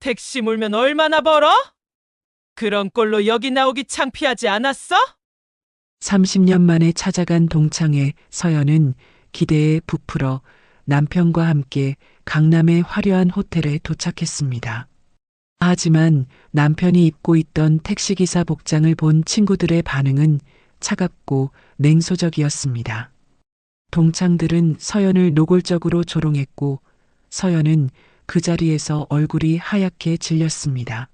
택시 몰면 얼마나 벌어? 그런 꼴로 여기 나오기 창피하지 않았어? 30년 만에 찾아간 동창회 서연은 기대에 부풀어 남편과 함께 강남의 화려한 호텔에 도착했습니다. 하지만 남편이 입고 있던 택시기사 복장을 본 친구들의 반응은 차갑고 냉소적이었습니다. 동창들은 서연을 노골적으로 조롱했고 서연은 그 자리에서 얼굴이 하얗게 질렸습니다.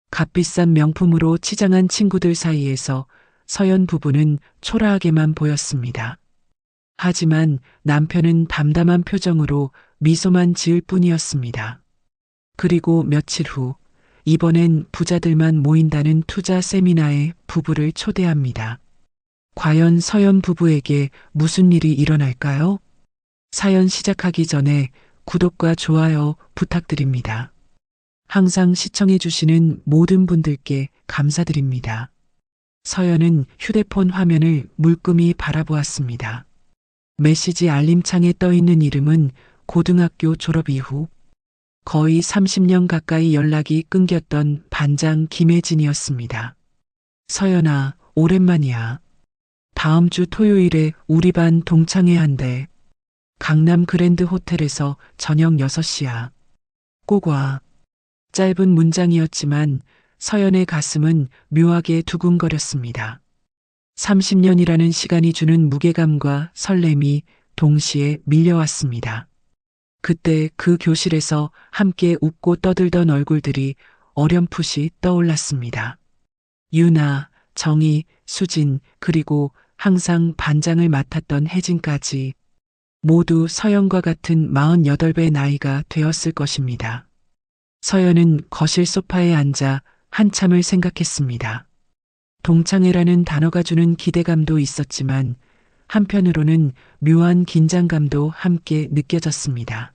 값비싼 명품으로 치장한 친구들 사이에서 서연 부부는 초라하게만 보였습니다. 하지만 남편은 담담한 표정으로 미소만 지을 뿐이었습니다. 그리고 며칠 후, 이번엔 부자들만 모인다는 투자 세미나에 부부를 초대합니다. 과연 서연 부부에게 무슨 일이 일어날까요? 사연 시작하기 전에 구독과 좋아요 부탁드립니다. 항상 시청해주시는 모든 분들께 감사드립니다. 서연은 휴대폰 화면을 물끄미 바라보았습니다. 메시지 알림창에 떠있는 이름은 고등학교 졸업 이후 거의 30년 가까이 연락이 끊겼던 반장 김혜진이었습니다. 서연아, 오랜만이야. 다음 주 토요일에 우리 반 동창회 한대. 강남 그랜드 호텔에서 저녁 6시야. 꼭 와. 짧은 문장이었지만 서연의 가슴은 묘하게 두근거렸습니다. 30년이라는 시간이 주는 무게감과 설렘이 동시에 밀려왔습니다. 그때 그 교실에서 함께 웃고 떠들던 얼굴들이 어렴풋이 떠올랐습니다. 유나, 정희, 수진, 그리고 항상 반장을 맡았던 혜진까지 모두 서연과 같은 48배 나이가 되었을 것입니다. 서연은 거실 소파에 앉아 한참을 생각했습니다. 동창회라는 단어가 주는 기대감도 있었지만 한편으로는 묘한 긴장감도 함께 느껴졌습니다.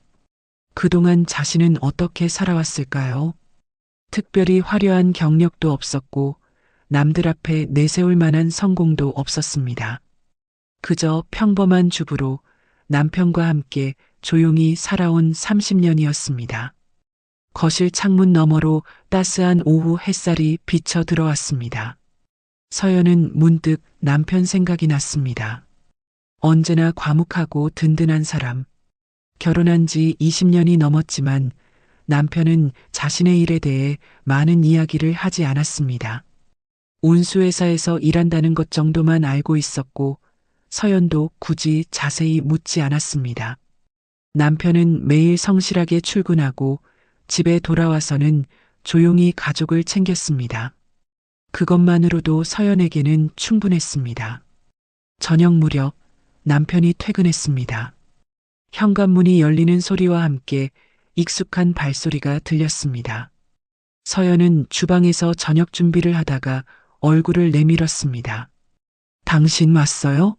그동안 자신은 어떻게 살아왔을까요? 특별히 화려한 경력도 없었고 남들 앞에 내세울 만한 성공도 없었습니다. 그저 평범한 주부로 남편과 함께 조용히 살아온 30년이었습니다. 거실 창문 너머로 따스한 오후 햇살이 비쳐 들어왔습니다. 서연은 문득 남편 생각이 났습니다. 언제나 과묵하고 든든한 사람. 결혼한 지 20년이 넘었지만 남편은 자신의 일에 대해 많은 이야기를 하지 않았습니다. 운수회사에서 일한다는 것 정도만 알고 있었고 서연도 굳이 자세히 묻지 않았습니다. 남편은 매일 성실하게 출근하고 집에 돌아와서는 조용히 가족을 챙겼습니다. 그것만으로도 서연에게는 충분했습니다. 저녁 무렵 남편이 퇴근했습니다. 현관문이 열리는 소리와 함께 익숙한 발소리가 들렸습니다. 서연은 주방에서 저녁 준비를 하다가 얼굴을 내밀었습니다. 당신 왔어요?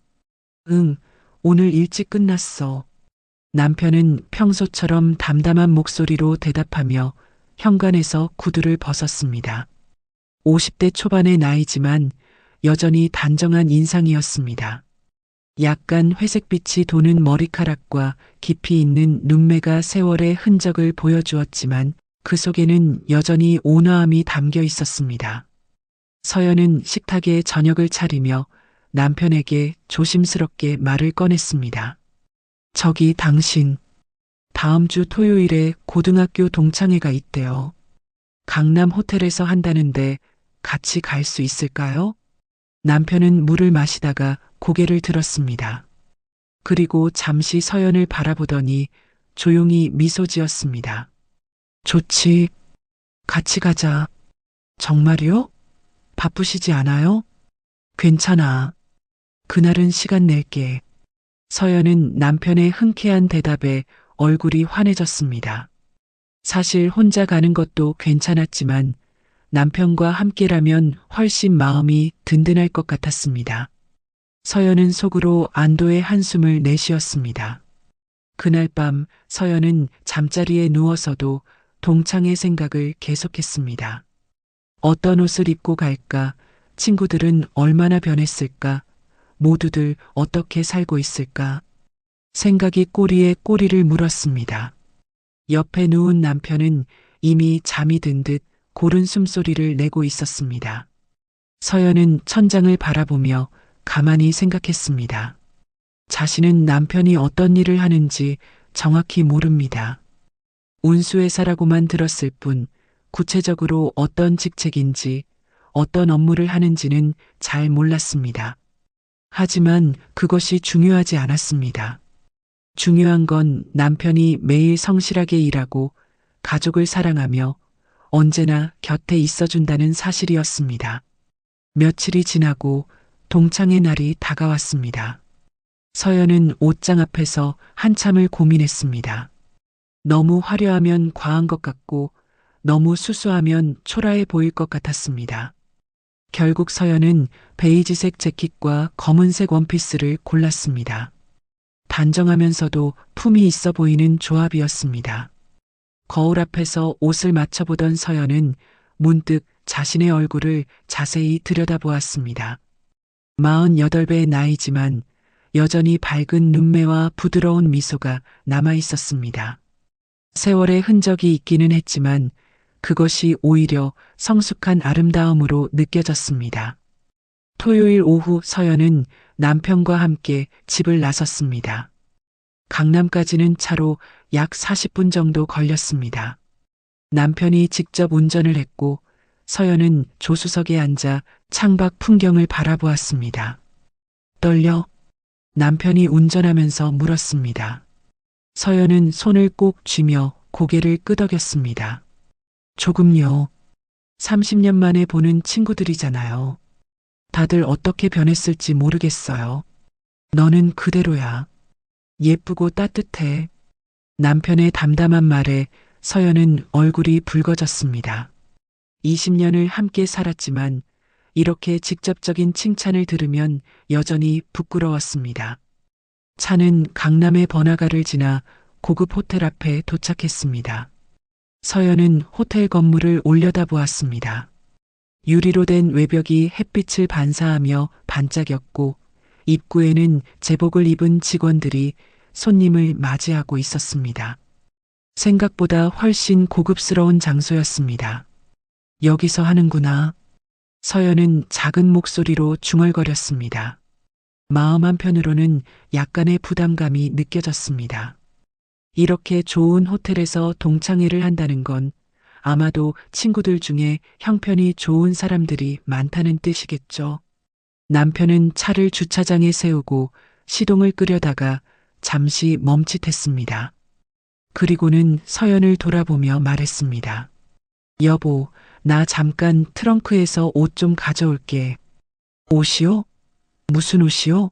응, 오늘 일찍 끝났어. 남편은 평소처럼 담담한 목소리로 대답하며 현관에서 구두를 벗었습니다. 50대 초반의 나이지만 여전히 단정한 인상이었습니다. 약간 회색빛이 도는 머리카락과 깊이 있는 눈매가 세월의 흔적을 보여주었지만 그 속에는 여전히 온화함이 담겨 있었습니다. 서연은 식탁에 저녁을 차리며 남편에게 조심스럽게 말을 꺼냈습니다. 저기 당신, 다음 주 토요일에 고등학교 동창회가 있대요. 강남 호텔에서 한다는데 같이 갈 수 있을까요? 남편은 물을 마시다가 고개를 들었습니다. 그리고 잠시 서연을 바라보더니 조용히 미소 지었습니다. 좋지. 같이 가자. 정말요? 바쁘시지 않아요? 괜찮아. 그날은 시간 낼게. 서연은 남편의 흔쾌한 대답에 얼굴이 환해졌습니다. 사실 혼자 가는 것도 괜찮았지만 남편과 함께라면 훨씬 마음이 든든할 것 같았습니다. 서연은 속으로 안도의 한숨을 내쉬었습니다. 그날 밤 서연은 잠자리에 누워서도 동창의 생각을 계속했습니다. 어떤 옷을 입고 갈까? 친구들은 얼마나 변했을까? 모두들 어떻게 살고 있을까? 생각이 꼬리에 꼬리를 물었습니다. 옆에 누운 남편은 이미 잠이 든 듯 고른 숨소리를 내고 있었습니다. 서연은 천장을 바라보며 가만히 생각했습니다. 자신은 남편이 어떤 일을 하는지 정확히 모릅니다. 운수회사라고만 들었을 뿐 구체적으로 어떤 직책인지 어떤 업무를 하는지는 잘 몰랐습니다. 하지만 그것이 중요하지 않았습니다. 중요한 건 남편이 매일 성실하게 일하고 가족을 사랑하며 언제나 곁에 있어준다는 사실이었습니다. 며칠이 지나고 동창의 날이 다가왔습니다. 서연은 옷장 앞에서 한참을 고민했습니다. 너무 화려하면 과한 것 같고 너무 수수하면 초라해 보일 것 같았습니다. 결국 서연은 베이지색 재킷과 검은색 원피스를 골랐습니다. 단정하면서도 품이 있어 보이는 조합이었습니다. 거울 앞에서 옷을 맞춰보던 서연은 문득 자신의 얼굴을 자세히 들여다보았습니다. 48배의 나이지만 여전히 밝은 눈매와 부드러운 미소가 남아 있었습니다. 세월의 흔적이 있기는 했지만 그것이 오히려 성숙한 아름다움으로 느껴졌습니다. 토요일 오후 서연은 남편과 함께 집을 나섰습니다. 강남까지는 차로 약 40분 정도 걸렸습니다. 남편이 직접 운전을 했고 서연은 조수석에 앉아 창밖 풍경을 바라보았습니다. 떨려? 남편이 운전하면서 물었습니다. 서연은 손을 꼭 쥐며 고개를 끄덕였습니다. 조금요. 30년 만에 보는 친구들이잖아요. 다들 어떻게 변했을지 모르겠어요. 너는 그대로야. 예쁘고 따뜻해. 남편의 담담한 말에 서연은 얼굴이 붉어졌습니다. 20년을 함께 살았지만 이렇게 직접적인 칭찬을 들으면 여전히 부끄러웠습니다. 차는 강남의 번화가를 지나 고급 호텔 앞에 도착했습니다. 서연은 호텔 건물을 올려다보았습니다. 유리로 된 외벽이 햇빛을 반사하며 반짝였고 입구에는 제복을 입은 직원들이 손님을 맞이하고 있었습니다. 생각보다 훨씬 고급스러운 장소였습니다. 여기서 하는구나. 서연은 작은 목소리로 중얼거렸습니다. 마음 한편으로는 약간의 부담감이 느껴졌습니다. 이렇게 좋은 호텔에서 동창회를 한다는 건 아마도 친구들 중에 형편이 좋은 사람들이 많다는 뜻이겠죠. 남편은 차를 주차장에 세우고 시동을 끄려다가 잠시 멈칫했습니다. 그리고는 서연을 돌아보며 말했습니다. 여보, 나 잠깐 트렁크에서 옷 좀 가져올게. 옷이요? 무슨 옷이요?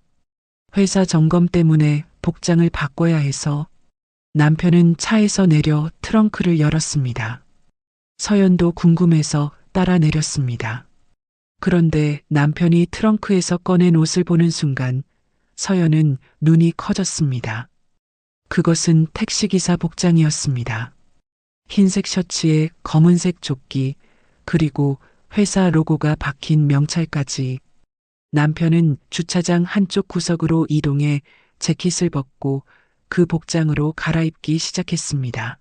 회사 점검 때문에 복장을 바꿔야 해서. 남편은 차에서 내려 트렁크를 열었습니다. 서연도 궁금해서 따라 내렸습니다. 그런데 남편이 트렁크에서 꺼낸 옷을 보는 순간 서연은 눈이 커졌습니다. 그것은 택시기사 복장이었습니다. 흰색 셔츠에 검은색 조끼, 그리고 회사 로고가 박힌 명찰까지. 남편은 주차장 한쪽 구석으로 이동해 재킷을 벗고 그 복장으로 갈아입기 시작했습니다.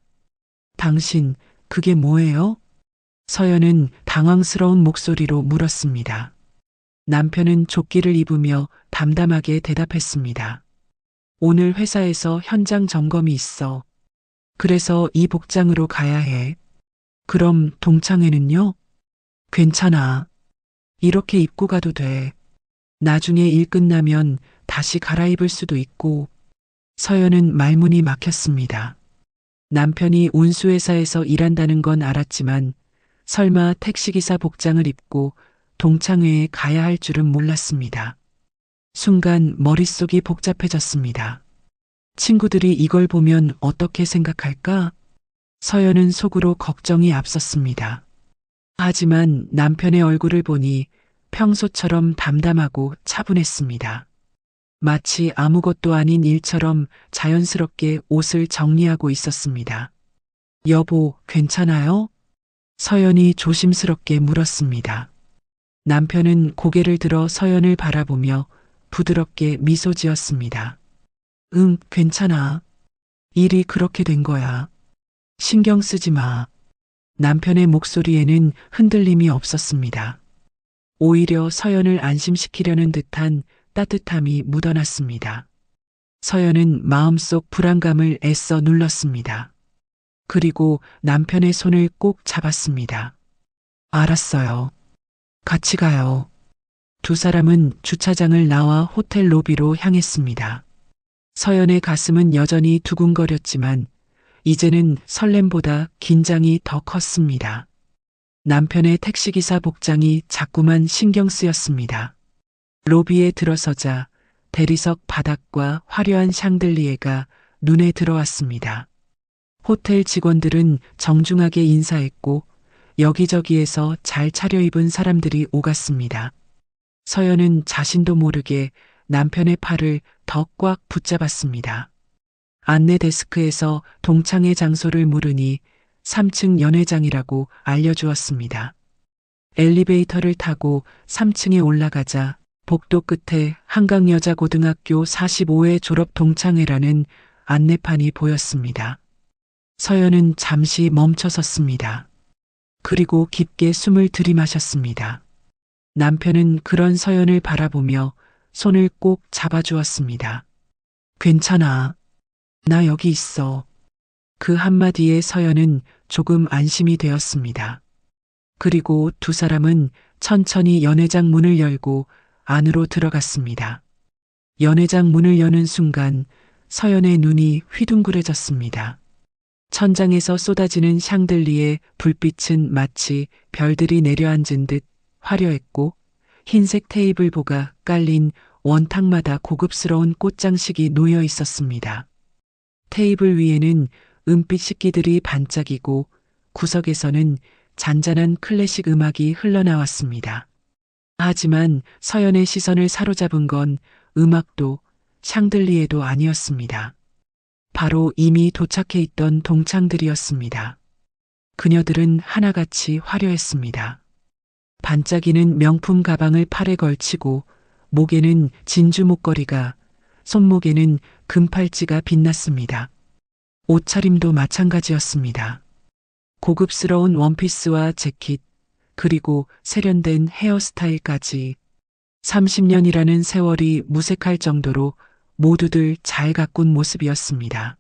당신, 그게 뭐예요? 서연은 당황스러운 목소리로 물었습니다. 남편은 조끼를 입으며 담담하게 대답했습니다. 오늘 회사에서 현장 점검이 있어. 그래서 이 복장으로 가야 해. 그럼 동창회는요? 괜찮아. 이렇게 입고 가도 돼. 나중에 일 끝나면 다시 갈아입을 수도 있고. 서연은 말문이 막혔습니다. 남편이 운수회사에서 일한다는 건 알았지만 설마 택시기사 복장을 입고 동창회에 가야 할 줄은 몰랐습니다. 순간 머릿속이 복잡해졌습니다. 친구들이 이걸 보면 어떻게 생각할까? 서연은 속으로 걱정이 앞섰습니다. 하지만 남편의 얼굴을 보니 평소처럼 담담하고 차분했습니다. 마치 아무것도 아닌 일처럼 자연스럽게 옷을 정리하고 있었습니다. 여보, 괜찮아요? 서연이 조심스럽게 물었습니다. 남편은 고개를 들어 서연을 바라보며 부드럽게 미소 지었습니다. 응, 괜찮아. 일이 그렇게 된 거야. 신경 쓰지 마. 남편의 목소리에는 흔들림이 없었습니다. 오히려 서연을 안심시키려는 듯한 따뜻함이 묻어났습니다. 서연은 마음속 불안감을 애써 눌렀습니다. 그리고 남편의 손을 꼭 잡았습니다. 알았어요. 같이 가요. 두 사람은 주차장을 나와 호텔 로비로 향했습니다. 서연의 가슴은 여전히 두근거렸지만 이제는 설렘보다 긴장이 더 컸습니다. 남편의 택시기사 복장이 자꾸만 신경 쓰였습니다. 로비에 들어서자 대리석 바닥과 화려한 샹들리에가 눈에 들어왔습니다. 호텔 직원들은 정중하게 인사했고 여기저기에서 잘 차려입은 사람들이 오갔습니다. 서연은 자신도 모르게 남편의 팔을 더 꽉 붙잡았습니다. 안내 데스크에서 동창회 장소를 물으니 3층 연회장이라고 알려주었습니다. 엘리베이터를 타고 3층에 올라가자 복도 끝에 한강여자고등학교 45회 졸업 동창회라는 안내판이 보였습니다. 서연은 잠시 멈춰 섰습니다. 그리고 깊게 숨을 들이마셨습니다. 남편은 그런 서연을 바라보며 손을 꼭 잡아주었습니다. 괜찮아. 나 여기 있어. 그 한마디에 서연은 조금 안심이 되었습니다. 그리고 두 사람은 천천히 연회장 문을 열고 안으로 들어갔습니다. 연회장 문을 여는 순간 서연의 눈이 휘둥그레졌습니다. 천장에서 쏟아지는 샹들리에 불빛은 마치 별들이 내려앉은 듯 화려했고 흰색 테이블보가 깔린 원탁마다 고급스러운 꽃장식이 놓여 있었습니다. 테이블 위에는 은빛 식기들이 반짝이고 구석에서는 잔잔한 클래식 음악이 흘러나왔습니다. 하지만 서연의 시선을 사로잡은 건 음악도 샹들리에도 아니었습니다. 바로 이미 도착해 있던 동창들이었습니다. 그녀들은 하나같이 화려했습니다. 반짝이는 명품 가방을 팔에 걸치고 목에는 진주 목걸이가, 손목에는 금팔찌가 빛났습니다. 옷차림도 마찬가지였습니다. 고급스러운 원피스와 재킷, 그리고 세련된 헤어스타일까지 30년이라는 세월이 무색할 정도로 모두들 잘 가꾼 모습이었습니다.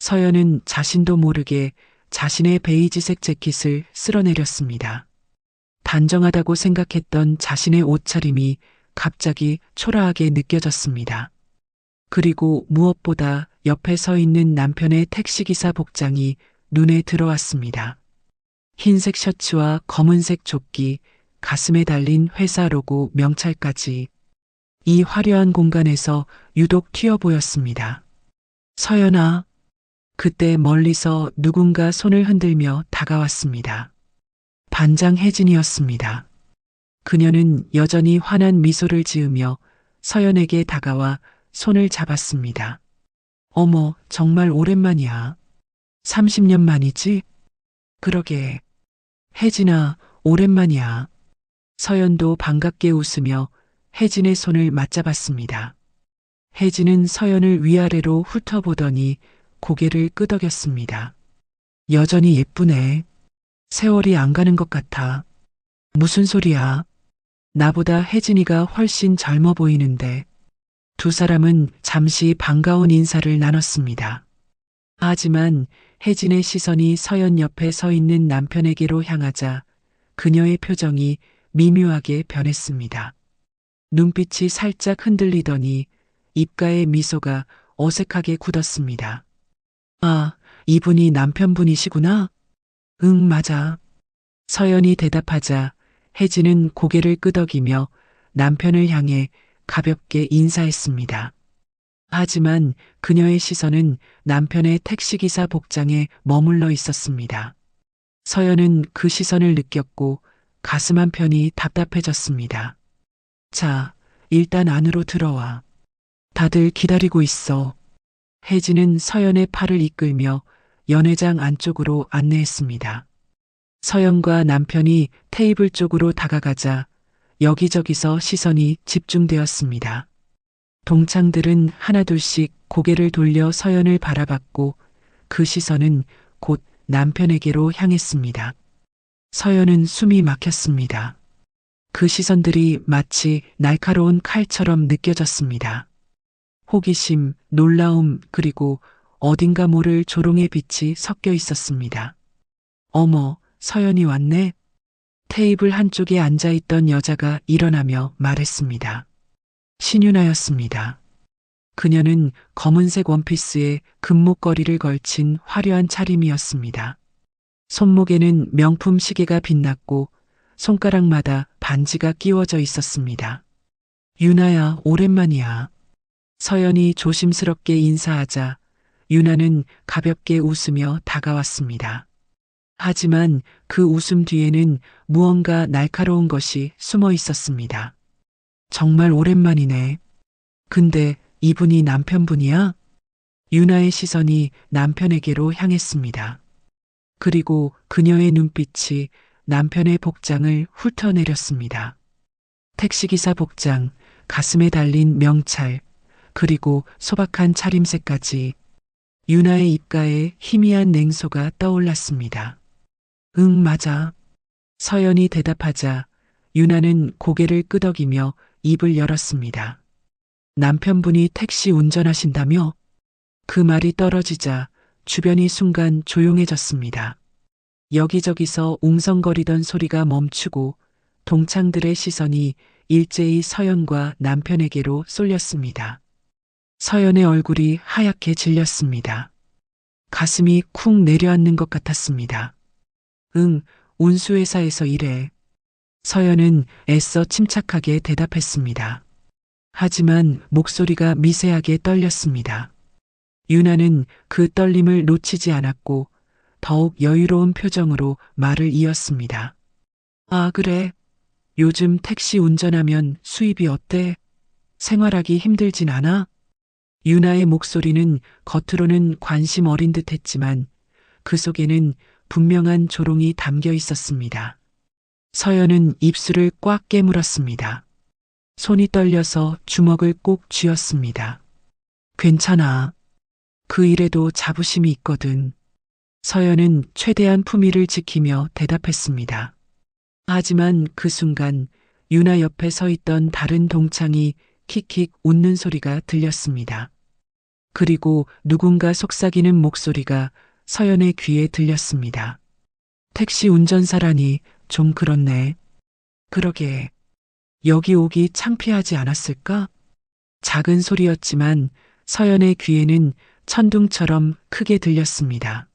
서연은 자신도 모르게 자신의 베이지색 재킷을 쓸어내렸습니다. 단정하다고 생각했던 자신의 옷차림이 갑자기 초라하게 느껴졌습니다. 그리고 무엇보다 옆에 서 있는 남편의 택시기사 복장이 눈에 들어왔습니다. 흰색 셔츠와 검은색 조끼, 가슴에 달린 회사 로고 명찰까지 이 화려한 공간에서 유독 튀어 보였습니다. 서연아, 그때 멀리서 누군가 손을 흔들며 다가왔습니다. 반장 혜진이었습니다. 그녀는 여전히 환한 미소를 지으며 서연에게 다가와 손을 잡았습니다. 어머, 정말 오랜만이야. 30년 만이지? 그러게. 혜진아, 오랜만이야. 서연도 반갑게 웃으며 혜진의 손을 맞잡았습니다. 혜진은 서연을 위아래로 훑어보더니 고개를 끄덕였습니다. 여전히 예쁘네. 세월이 안 가는 것 같아. 무슨 소리야? 나보다 혜진이가 훨씬 젊어 보이는데. 두 사람은 잠시 반가운 인사를 나눴습니다. 하지만 혜진의 시선이 서연 옆에 서 있는 남편에게로 향하자 그녀의 표정이 미묘하게 변했습니다. 눈빛이 살짝 흔들리더니 입가의 미소가 어색하게 굳었습니다. 아, 이분이 남편분이시구나? 응, 맞아. 서연이 대답하자 혜진은 고개를 끄덕이며 남편을 향해 가볍게 인사했습니다. 하지만 그녀의 시선은 남편의 택시기사 복장에 머물러 있었습니다. 서연은 그 시선을 느꼈고 가슴 한편이 답답해졌습니다. 자, 일단 안으로 들어와. 다들 기다리고 있어. 혜진은 서연의 팔을 이끌며 연회장 안쪽으로 안내했습니다. 서연과 남편이 테이블 쪽으로 다가가자 여기저기서 시선이 집중되었습니다. 동창들은 하나둘씩 고개를 돌려 서연을 바라봤고 그 시선은 곧 남편에게로 향했습니다. 서연은 숨이 막혔습니다. 그 시선들이 마치 날카로운 칼처럼 느껴졌습니다. 호기심, 놀라움, 그리고 어딘가 모를 조롱의 빛이 섞여 있었습니다. 어머, 서연이 왔네? 테이블 한쪽에 앉아있던 여자가 일어나며 말했습니다. 신윤아였습니다. 그녀는 검은색 원피스에 금목걸이를 걸친 화려한 차림이었습니다. 손목에는 명품 시계가 빛났고 손가락마다 반지가 끼워져 있었습니다. 유나야, 오랜만이야. 서연이 조심스럽게 인사하자 유나는 가볍게 웃으며 다가왔습니다. 하지만 그 웃음 뒤에는 무언가 날카로운 것이 숨어 있었습니다. 정말 오랜만이네. 근데 이분이 남편분이야? 유나의 시선이 남편에게로 향했습니다. 그리고 그녀의 눈빛이 남편의 복장을 훑어내렸습니다. 택시기사 복장, 가슴에 달린 명찰, 그리고 소박한 차림새까지 유나의 입가에 희미한 냉소가 떠올랐습니다. 응, 맞아. 서연이 대답하자 유나는 고개를 끄덕이며 입을 열었습니다. 남편분이 택시 운전하신다며? 그 말이 떨어지자 주변이 순간 조용해졌습니다. 여기저기서 웅성거리던 소리가 멈추고 동창들의 시선이 일제히 서연과 남편에게로 쏠렸습니다. 서연의 얼굴이 하얗게 질렸습니다. 가슴이 쿵 내려앉는 것 같았습니다. 응, 운수회사에서 일해. 서연은 애써 침착하게 대답했습니다. 하지만 목소리가 미세하게 떨렸습니다. 유나는 그 떨림을 놓치지 않았고 더욱 여유로운 표정으로 말을 이었습니다. 아, 그래. 요즘 택시 운전하면 수입이 어때? 생활하기 힘들진 않아? 유나의 목소리는 겉으로는 관심 어린 듯 했지만 그 속에는 분명한 조롱이 담겨 있었습니다. 서연은 입술을 꽉 깨물었습니다. 손이 떨려서 주먹을 꼭 쥐었습니다. 괜찮아. 그 일에도 자부심이 있거든. 서연은 최대한 품위를 지키며 대답했습니다. 하지만 그 순간 유나 옆에 서 있던 다른 동창이 킥킥 웃는 소리가 들렸습니다. 그리고 누군가 속삭이는 목소리가 서연의 귀에 들렸습니다. 택시 운전사라니 좀 그렇네. 그러게. 여기 오기 창피하지 않았을까? 작은 소리였지만 서연의 귀에는 천둥처럼 크게 들렸습니다.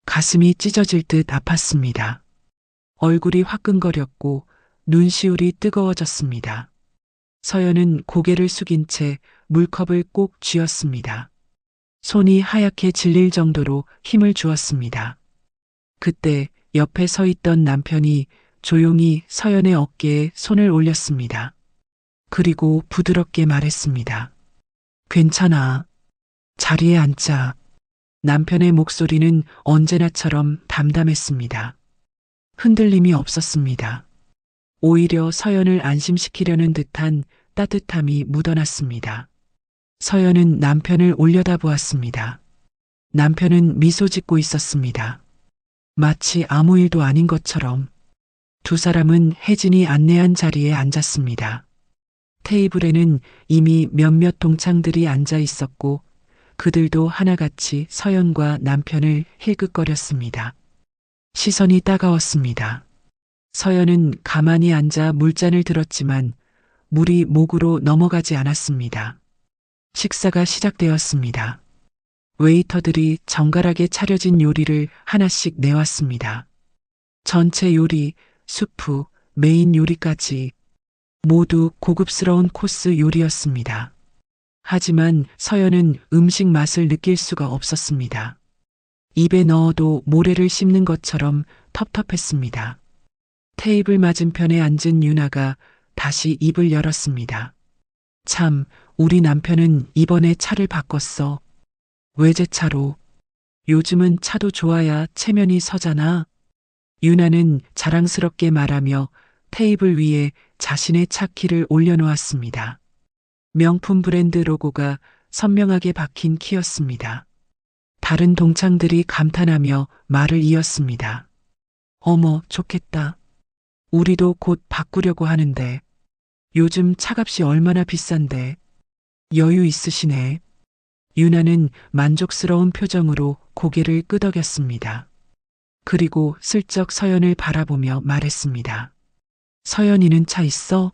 가슴이 찢어질 듯 아팠습니다. 얼굴이 화끈거렸고 눈시울이 뜨거워졌습니다. 서연은 고개를 숙인 채 물컵을 꼭 쥐었습니다. 손이 하얗게 질릴 정도로 힘을 주었습니다. 그때 옆에 서 있던 남편이 조용히 서연의 어깨에 손을 올렸습니다. 그리고 부드럽게 말했습니다. 괜찮아. 자리에 앉자. 남편의 목소리는 언제나처럼 담담했습니다. 흔들림이 없었습니다. 오히려 서연을 안심시키려는 듯한 따뜻함이 묻어났습니다. 서연은 남편을 올려다보았습니다. 남편은 미소 짓고 있었습니다. 마치 아무 일도 아닌 것처럼. 두 사람은 혜진이 안내한 자리에 앉았습니다. 테이블에는 이미 몇몇 동창들이 앉아 있었고 그들도 하나같이 서연과 남편을 힐끗거렸습니다. 시선이 따가웠습니다. 서연은 가만히 앉아 물잔을 들었지만 물이 목으로 넘어가지 않았습니다. 식사가 시작되었습니다. 웨이터들이 정갈하게 차려진 요리를 하나씩 내왔습니다. 전체 요리, 수프, 메인 요리까지 모두 고급스러운 코스 요리였습니다. 하지만 서연은 음식 맛을 느낄 수가 없었습니다. 입에 넣어도 모래를 씹는 것처럼 텁텁했습니다. 테이블 맞은편에 앉은 유나가 다시 입을 열었습니다. 참, 우리 남편은 이번에 차를 바꿨어. 외제차로. 요즘은 차도 좋아야 체면이 서잖아. 유나는 자랑스럽게 말하며 테이블 위에 자신의 차 키를 올려놓았습니다. 명품 브랜드 로고가 선명하게 박힌 키였습니다. 다른 동창들이 감탄하며 말을 이었습니다. 어머, 좋겠다. 우리도 곧 바꾸려고 하는데. 요즘 차값이 얼마나 비싼데. 여유 있으시네. 유나는 만족스러운 표정으로 고개를 끄덕였습니다. 그리고 슬쩍 서연을 바라보며 말했습니다. 서연이는 차 있어?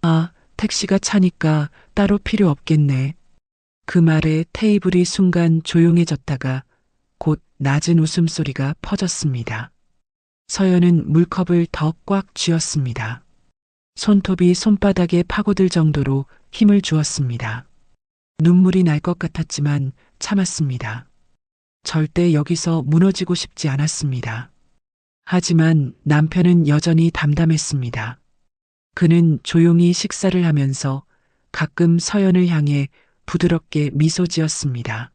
아, 택시가 차니까 따로 필요 없겠네. 그 말에 테이블이 순간 조용해졌다가 곧 낮은 웃음소리가 퍼졌습니다. 서연은 물컵을 더 꽉 쥐었습니다. 손톱이 손바닥에 파고들 정도로 힘을 주었습니다. 눈물이 날 것 같았지만 참았습니다. 절대 여기서 무너지고 싶지 않았습니다. 하지만 남편은 여전히 담담했습니다. 그는 조용히 식사를 하면서 가끔 서연을 향해 부드럽게 미소 지었습니다.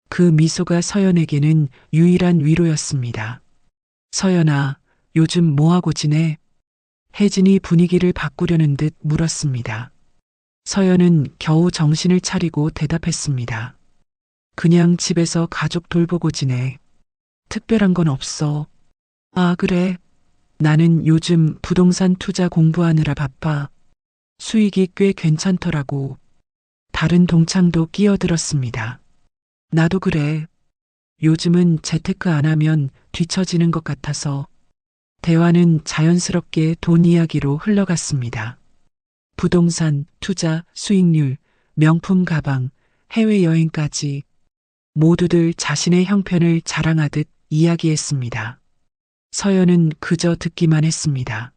그 미소가 서연에게는 유일한 위로였습니다. 서연아, 요즘 뭐하고 지내? 혜진이 분위기를 바꾸려는 듯 물었습니다. 서연은 겨우 정신을 차리고 대답했습니다. 그냥 집에서 가족 돌보고 지내. 특별한 건 없어. 아, 그래. 나는 요즘 부동산 투자 공부하느라 바빠. 수익이 꽤 괜찮더라고. 다른 동창도 끼어들었습니다. 나도 그래. 요즘은 재테크 안 하면 뒤처지는 것 같아서. 대화는 자연스럽게 돈 이야기로 흘러갔습니다. 부동산, 투자, 수익률, 명품 가방, 해외여행까지 모두들 자신의 형편을 자랑하듯 이야기했습니다. 서연은 그저 듣기만 했습니다.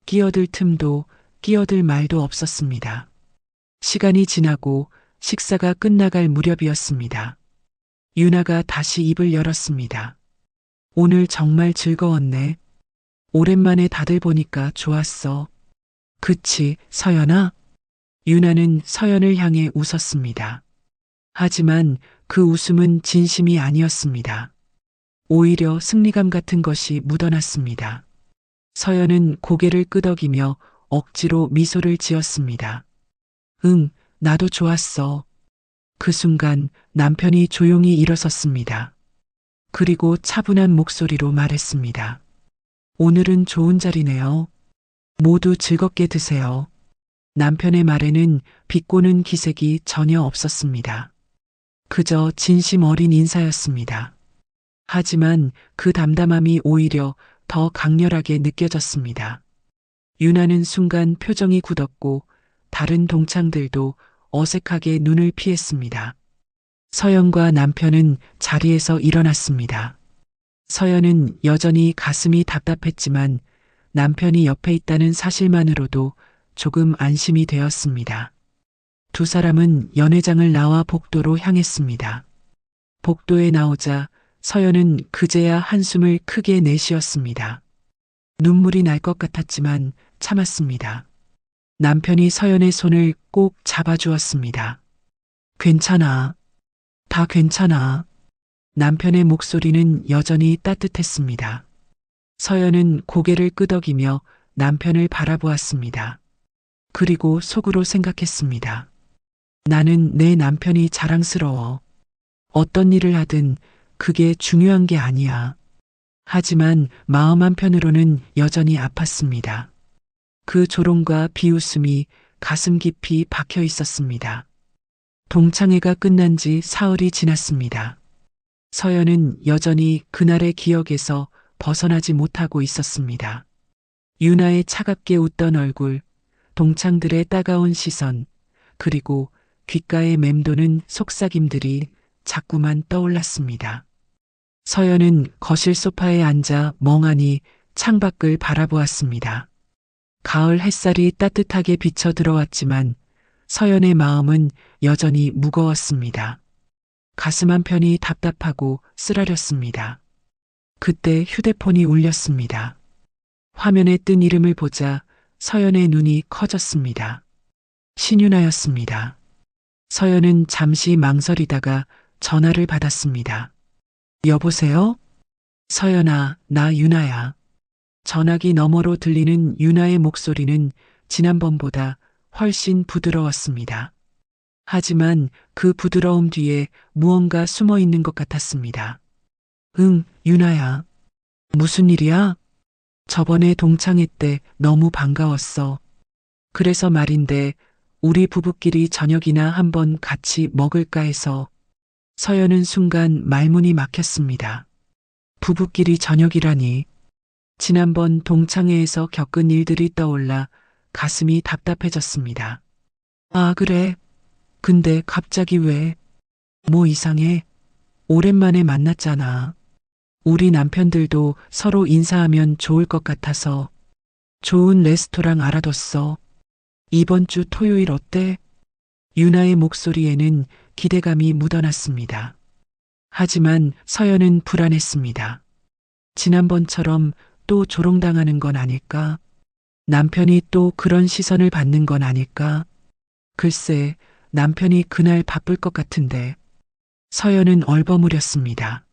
끼어들 틈도 끼어들 말도 없었습니다. 시간이 지나고 식사가 끝나갈 무렵이었습니다. 유나가 다시 입을 열었습니다. 오늘 정말 즐거웠네. 오랜만에 다들 보니까 좋았어. 그치, 서연아? 유나는 서연을 향해 웃었습니다. 하지만 그 웃음은 진심이 아니었습니다. 오히려 승리감 같은 것이 묻어났습니다. 서연은 고개를 끄덕이며 억지로 미소를 지었습니다. 응, 나도 좋았어. 그 순간 남편이 조용히 일어섰습니다. 그리고 차분한 목소리로 말했습니다. 오늘은 좋은 자리네요. 모두 즐겁게 드세요. 남편의 말에는 비꼬는 기색이 전혀 없었습니다. 그저 진심 어린 인사였습니다. 하지만 그 담담함이 오히려 더 강렬하게 느껴졌습니다. 유나는 순간 표정이 굳었고 다른 동창들도 어색하게 눈을 피했습니다. 서연과 남편은 자리에서 일어났습니다. 서연은 여전히 가슴이 답답했지만 남편이 옆에 있다는 사실만으로도 조금 안심이 되었습니다. 두 사람은 연회장을 나와 복도로 향했습니다. 복도에 나오자 서연은 그제야 한숨을 크게 내쉬었습니다. 눈물이 날 것 같았지만 참았습니다. 남편이 서연의 손을 꼭 잡아주었습니다. 괜찮아. 다 괜찮아. 남편의 목소리는 여전히 따뜻했습니다. 서연은 고개를 끄덕이며 남편을 바라보았습니다. 그리고 속으로 생각했습니다. 나는 내 남편이 자랑스러워. 어떤 일을 하든 그게 중요한 게 아니야. 하지만 마음 한편으로는 여전히 아팠습니다. 그 조롱과 비웃음이 가슴 깊이 박혀 있었습니다. 동창회가 끝난 지 사흘이 지났습니다. 서연은 여전히 그날의 기억에서 벗어나지 못하고 있었습니다. 유나의 차갑게 웃던 얼굴, 동창들의 따가운 시선, 그리고 귓가에 맴도는 속삭임들이 자꾸만 떠올랐습니다. 서연은 거실 소파에 앉아 멍하니 창밖을 바라보았습니다. 가을 햇살이 따뜻하게 비쳐 들어왔지만 서연의 마음은 여전히 무거웠습니다. 가슴 한편이 답답하고 쓰라렸습니다. 그때 휴대폰이 울렸습니다. 화면에 뜬 이름을 보자 서연의 눈이 커졌습니다. 신유나였습니다. 서연은 잠시 망설이다가 전화를 받았습니다. 여보세요? 서연아, 나 유나야. 전화기 너머로 들리는 유나의 목소리는 지난번보다 훨씬 부드러웠습니다. 하지만 그 부드러움 뒤에 무언가 숨어 있는 것 같았습니다. 응, 유나야. 무슨 일이야? 저번에 동창회 때 너무 반가웠어. 그래서 말인데 우리 부부끼리 저녁이나 한번 같이 먹을까 해서. 서연은 순간 말문이 막혔습니다. 부부끼리 저녁이라니. 지난번 동창회에서 겪은 일들이 떠올라 가슴이 답답해졌습니다. 아, 그래. 근데 갑자기 왜? 뭐 이상해? 오랜만에 만났잖아. 우리 남편들도 서로 인사하면 좋을 것 같아서 좋은 레스토랑 알아뒀어. 이번 주 토요일 어때? 유나의 목소리에는 기대감이 묻어났습니다. 하지만 서연은 불안했습니다. 지난번처럼 또 조롱당하는 건 아닐까? 남편이 또 그런 시선을 받는 건 아닐까? 글쎄, 남편이 그날 바쁠 것 같은데. 서연은 얼버무렸습니다.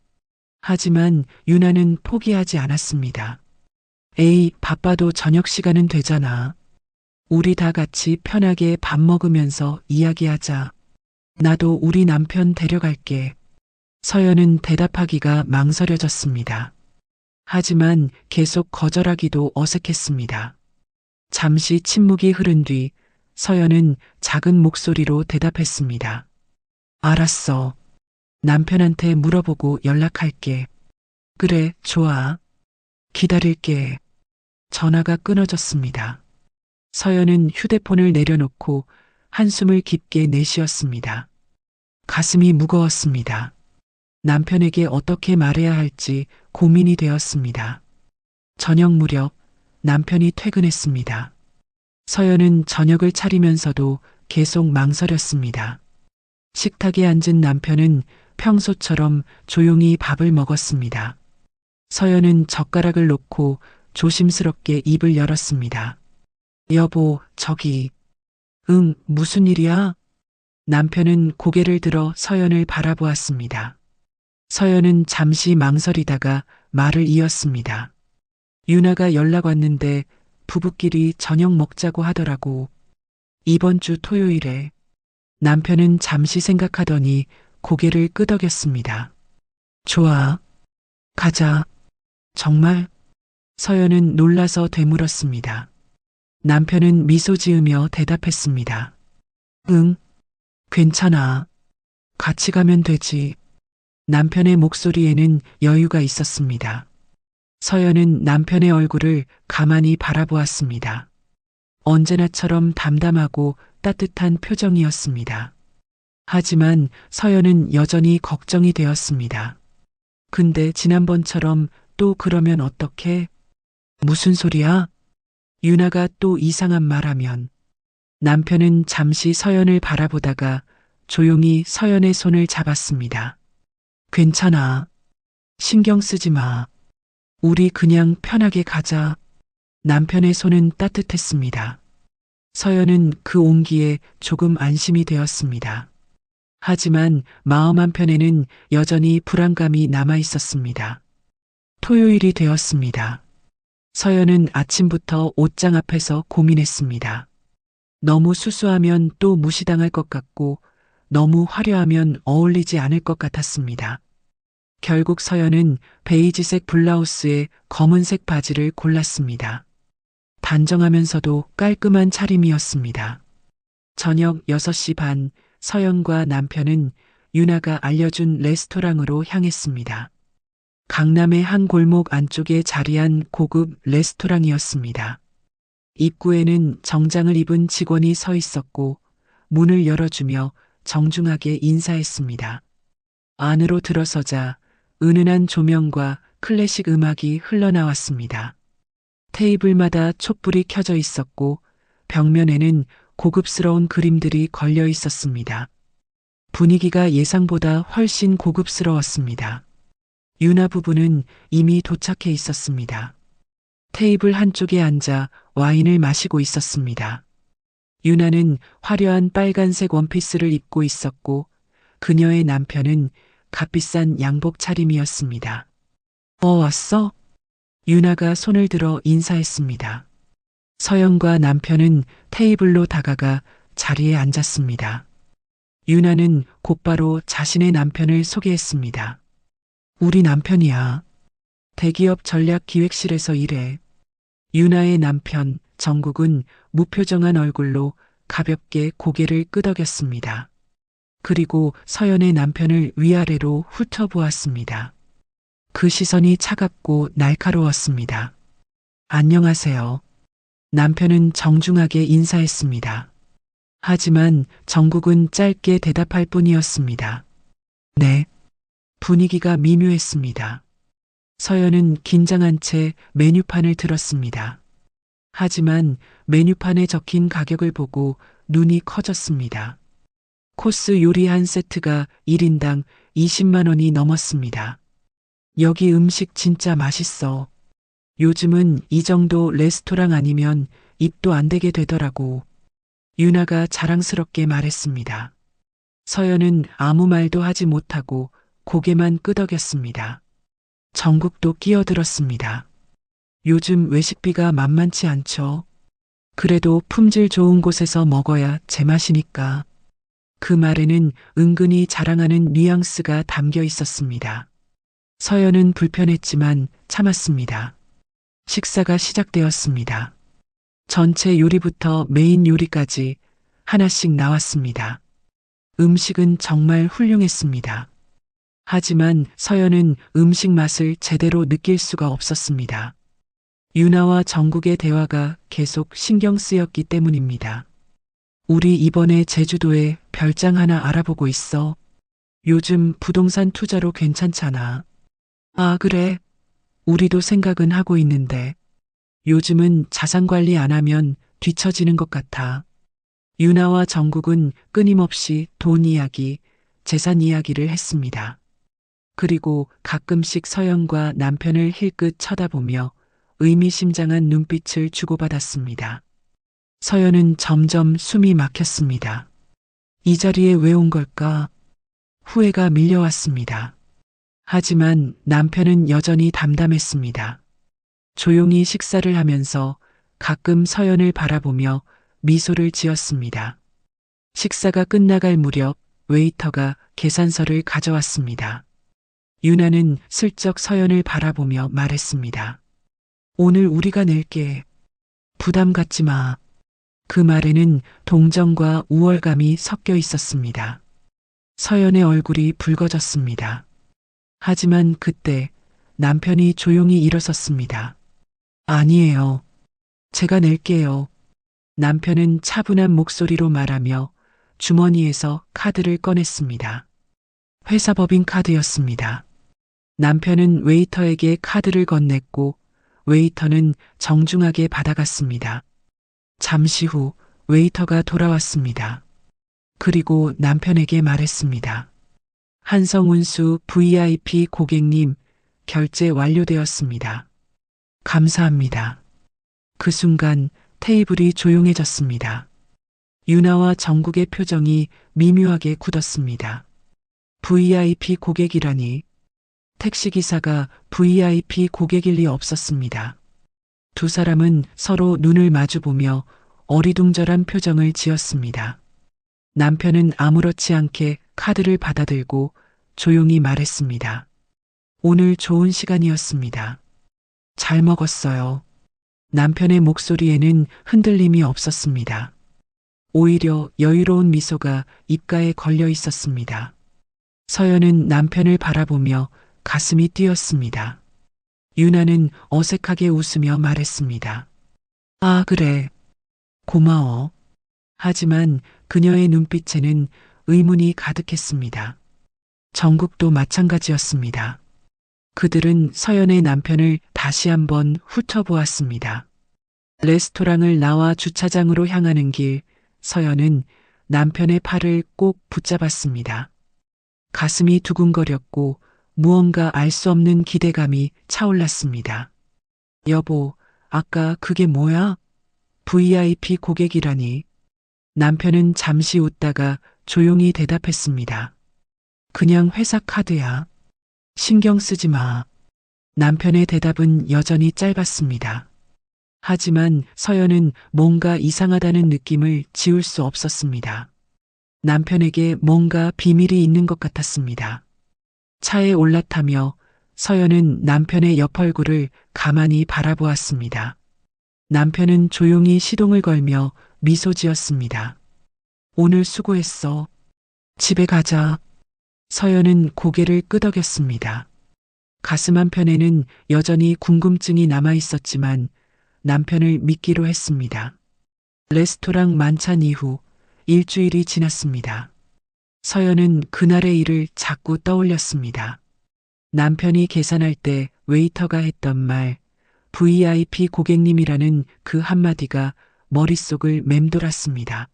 하지만 유나는 포기하지 않았습니다. 에이, 바빠도 저녁 시간은 되잖아. 우리 다 같이 편하게 밥 먹으면서 이야기하자. 나도 우리 남편 데려갈게. 서연은 대답하기가 망설여졌습니다. 하지만 계속 거절하기도 어색했습니다. 잠시 침묵이 흐른 뒤 서연은 작은 목소리로 대답했습니다. 알았어. 남편한테 물어보고 연락할게. 그래, 좋아. 기다릴게. 전화가 끊어졌습니다. 서연은 휴대폰을 내려놓고 한숨을 깊게 내쉬었습니다. 가슴이 무거웠습니다. 남편에게 어떻게 말해야 할지 고민이 되었습니다. 저녁 무렵 남편이 퇴근했습니다. 서연은 저녁을 차리면서도 계속 망설였습니다. 식탁에 앉은 남편은 평소처럼 조용히 밥을 먹었습니다. 서연은 젓가락을 놓고 조심스럽게 입을 열었습니다. 여보, 저기. 응, 무슨 일이야? 남편은 고개를 들어 서연을 바라보았습니다. 서연은 잠시 망설이다가 말을 이었습니다. 유나가 연락 왔는데 부부끼리 저녁 먹자고 하더라고. 이번 주 토요일에. 남편은 잠시 생각하더니 고개를 끄덕였습니다. 좋아. 가자. 정말? 서연은 놀라서 되물었습니다. 남편은 미소 지으며 대답했습니다. 응, 괜찮아. 같이 가면 되지. 남편의 목소리에는 여유가 있었습니다. 서연은 남편의 얼굴을 가만히 바라보았습니다. 언제나처럼 담담하고 따뜻한 표정이었습니다. 하지만 서연은 여전히 걱정이 되었습니다. 근데 지난번처럼 또 그러면 어떡해? 무슨 소리야? 유나가 또 이상한 말하면. 남편은 잠시 서연을 바라보다가 조용히 서연의 손을 잡았습니다. 괜찮아. 신경 쓰지 마. 우리 그냥 편하게 가자. 남편의 손은 따뜻했습니다. 서연은 그 온기에 조금 안심이 되었습니다. 하지만 마음 한편에는 여전히 불안감이 남아 있었습니다. 토요일이 되었습니다. 서연은 아침부터 옷장 앞에서 고민했습니다. 너무 수수하면 또 무시당할 것 같고 너무 화려하면 어울리지 않을 것 같았습니다. 결국 서연은 베이지색 블라우스에 검은색 바지를 골랐습니다. 단정하면서도 깔끔한 차림이었습니다. 저녁 6시 반, 서연과 남편은 유나가 알려준 레스토랑으로 향했습니다. 강남의 한 골목 안쪽에 자리한 고급 레스토랑이었습니다. 입구에는 정장을 입은 직원이 서 있었고 문을 열어주며 정중하게 인사했습니다. 안으로 들어서자 은은한 조명과 클래식 음악이 흘러나왔습니다. 테이블마다 촛불이 켜져 있었고 벽면에는 고급스러운 그림들이 걸려 있었습니다. 분위기가 예상보다 훨씬 고급스러웠습니다. 유나 부부는 이미 도착해 있었습니다. 테이블 한쪽에 앉아 와인을 마시고 있었습니다. 유나는 화려한 빨간색 원피스를 입고 있었고 그녀의 남편은 값비싼 양복 차림이었습니다. 왔어? 유나가 손을 들어 인사했습니다. 서연과 남편은 테이블로 다가가 자리에 앉았습니다. 유나는 곧바로 자신의 남편을 소개했습니다. 우리 남편이야. 대기업 전략기획실에서 일해. 유나의 남편 정국은 무표정한 얼굴로 가볍게 고개를 끄덕였습니다. 그리고 서연의 남편을 위아래로 훑어보았습니다. 그 시선이 차갑고 날카로웠습니다. 안녕하세요. 남편은 정중하게 인사했습니다. 하지만 정국은 짧게 대답할 뿐이었습니다. 네. 분위기가 미묘했습니다. 서연은 긴장한 채 메뉴판을 들었습니다. 하지만 메뉴판에 적힌 가격을 보고 눈이 커졌습니다. 코스 요리 한 세트가 1인당 20만 원이 넘었습니다. 여기 음식 진짜 맛있어. 요즘은 이 정도 레스토랑 아니면 입도 안 대게 되더라고. 유나가 자랑스럽게 말했습니다. 서연은 아무 말도 하지 못하고 고개만 끄덕였습니다. 정국도 끼어들었습니다. 요즘 외식비가 만만치 않죠. 그래도 품질 좋은 곳에서 먹어야 제맛이니까. 그 말에는 은근히 자랑하는 뉘앙스가 담겨 있었습니다. 서연은 불편했지만 참았습니다. 식사가 시작되었습니다. 전체 요리부터 메인 요리까지 하나씩 나왔습니다. 음식은 정말 훌륭했습니다. 하지만 서연은 음식 맛을 제대로 느낄 수가 없었습니다. 유나와 정국의 대화가 계속 신경 쓰였기 때문입니다. 우리 이번에 제주도에 별장 하나 알아보고 있어. 요즘 부동산 투자로 괜찮잖아. 아, 그래. 우리도 생각은 하고 있는데 요즘은 자산 관리 안 하면 뒤처지는 것 같아. 유나와 정국은 끊임없이 돈 이야기, 재산 이야기를 했습니다. 그리고 가끔씩 서연과 남편을 힐끗 쳐다보며 의미심장한 눈빛을 주고받았습니다. 서연은 점점 숨이 막혔습니다. 이 자리에 왜 온 걸까? 후회가 밀려왔습니다. 하지만 남편은 여전히 담담했습니다. 조용히 식사를 하면서 가끔 서연을 바라보며 미소를 지었습니다. 식사가 끝나갈 무렵 웨이터가 계산서를 가져왔습니다. 유나는 슬쩍 서연을 바라보며 말했습니다. 오늘 우리가 낼게. 부담 갖지 마. 그 말에는 동정과 우월감이 섞여 있었습니다. 서연의 얼굴이 붉어졌습니다. 하지만 그때 남편이 조용히 일어섰습니다. 아니에요. 제가 낼게요. 남편은 차분한 목소리로 말하며 주머니에서 카드를 꺼냈습니다. 회사 법인 카드였습니다. 남편은 웨이터에게 카드를 건넸고 웨이터는 정중하게 받아갔습니다. 잠시 후 웨이터가 돌아왔습니다. 그리고 남편에게 말했습니다. 한성운수 VIP 고객님, 결제 완료되었습니다. 감사합니다. 그 순간 테이블이 조용해졌습니다. 유나와 정국의 표정이 미묘하게 굳었습니다. VIP 고객이라니. 택시기사가 VIP 고객일 리 없었습니다. 두 사람은 서로 눈을 마주보며 어리둥절한 표정을 지었습니다. 남편은 아무렇지 않게 카드를 받아들고 조용히 말했습니다. 오늘 좋은 시간이었습니다. 잘 먹었어요. 남편의 목소리에는 흔들림이 없었습니다. 오히려 여유로운 미소가 입가에 걸려 있었습니다. 서연은 남편을 바라보며 가슴이 뛰었습니다. 유나는 어색하게 웃으며 말했습니다. 아, 그래. 고마워. 하지만 그녀의 눈빛에는 의문이 가득했습니다. 정국도 마찬가지였습니다. 그들은 서연의 남편을 다시 한번 훑어보았습니다. 레스토랑을 나와 주차장으로 향하는 길, 서연은 남편의 팔을 꼭 붙잡았습니다. 가슴이 두근거렸고 무언가 알 수 없는 기대감이 차올랐습니다. 여보, 아까 그게 뭐야? VIP 고객이라니. 남편은 잠시 웃다가 조용히 대답했습니다. 그냥 회사 카드야. 신경 쓰지 마. 남편의 대답은 여전히 짧았습니다. 하지만 서연은 뭔가 이상하다는 느낌을 지울 수 없었습니다. 남편에게 뭔가 비밀이 있는 것 같았습니다. 차에 올라타며 서연은 남편의 옆 얼굴을 가만히 바라보았습니다. 남편은 조용히 시동을 걸며 미소 지었습니다. 오늘 수고했어. 집에 가자. 서연은 고개를 끄덕였습니다. 가슴 한편에는 여전히 궁금증이 남아 있었지만 남편을 믿기로 했습니다. 레스토랑 만찬 이후 일주일이 지났습니다. 서연은 그날의 일을 자꾸 떠올렸습니다. 남편이 계산할 때 웨이터가 했던 말, VIP 고객님이라는 그 한마디가 머릿속을 맴돌았습니다.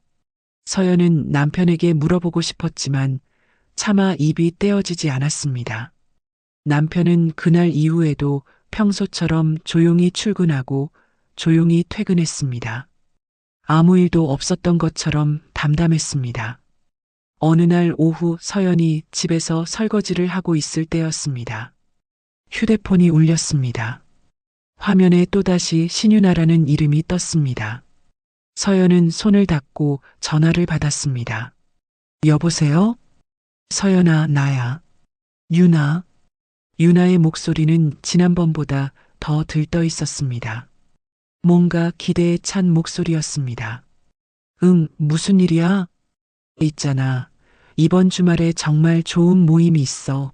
서연은 남편에게 물어보고 싶었지만 차마 입이 떼어지지 않았습니다. 남편은 그날 이후에도 평소처럼 조용히 출근하고 조용히 퇴근했습니다. 아무 일도 없었던 것처럼 담담했습니다. 어느 날 오후 서연이 집에서 설거지를 하고 있을 때였습니다. 휴대폰이 울렸습니다. 화면에 또다시 신윤아라는 이름이 떴습니다. 서연은 손을 닫고 전화를 받았습니다. 여보세요? 서연아, 나야. 윤아. 윤아의 목소리는 지난번보다 더 들떠 있었습니다. 뭔가 기대에 찬 목소리였습니다. 응, 무슨 일이야? 있잖아. 이번 주말에 정말 좋은 모임이 있어.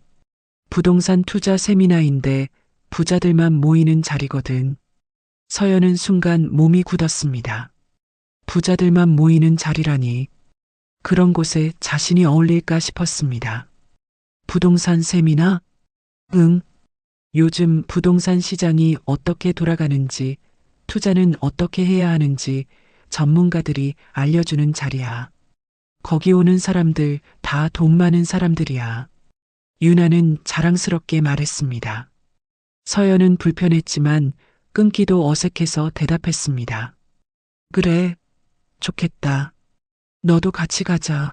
부동산 투자 세미나인데 부자들만 모이는 자리거든. 서연은 순간 몸이 굳었습니다. 부자들만 모이는 자리라니. 그런 곳에 자신이 어울릴까 싶었습니다. 부동산 세미나? 응. 요즘 부동산 시장이 어떻게 돌아가는지, 투자는 어떻게 해야 하는지 전문가들이 알려주는 자리야. 거기 오는 사람들 다 돈 많은 사람들이야. 윤아는 자랑스럽게 말했습니다. 서연은 불편했지만 끊기도 어색해서 대답했습니다. 그래, 좋겠다. 너도 같이 가자.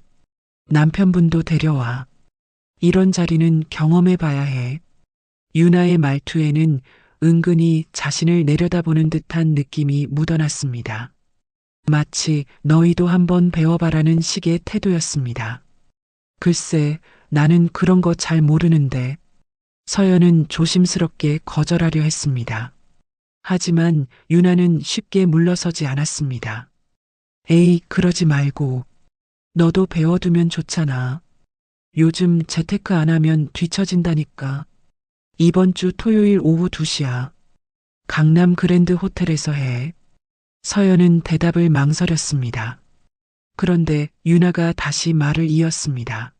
남편분도 데려와. 이런 자리는 경험해 봐야 해. 윤아의 말투에는 은근히 자신을 내려다보는 듯한 느낌이 묻어났습니다. 마치 너희도 한번 배워봐라는 식의 태도였습니다. 글쎄, 나는 그런 거 잘 모르는데. 서연은 조심스럽게 거절하려 했습니다. 하지만 윤아는 쉽게 물러서지 않았습니다. 에이, 그러지 말고. 너도 배워두면 좋잖아. 요즘 재테크 안 하면 뒤처진다니까. 이번 주 토요일 오후 2시야. 강남 그랜드 호텔에서 해. 서연은 대답을 망설였습니다. 그런데 윤아가 다시 말을 이었습니다.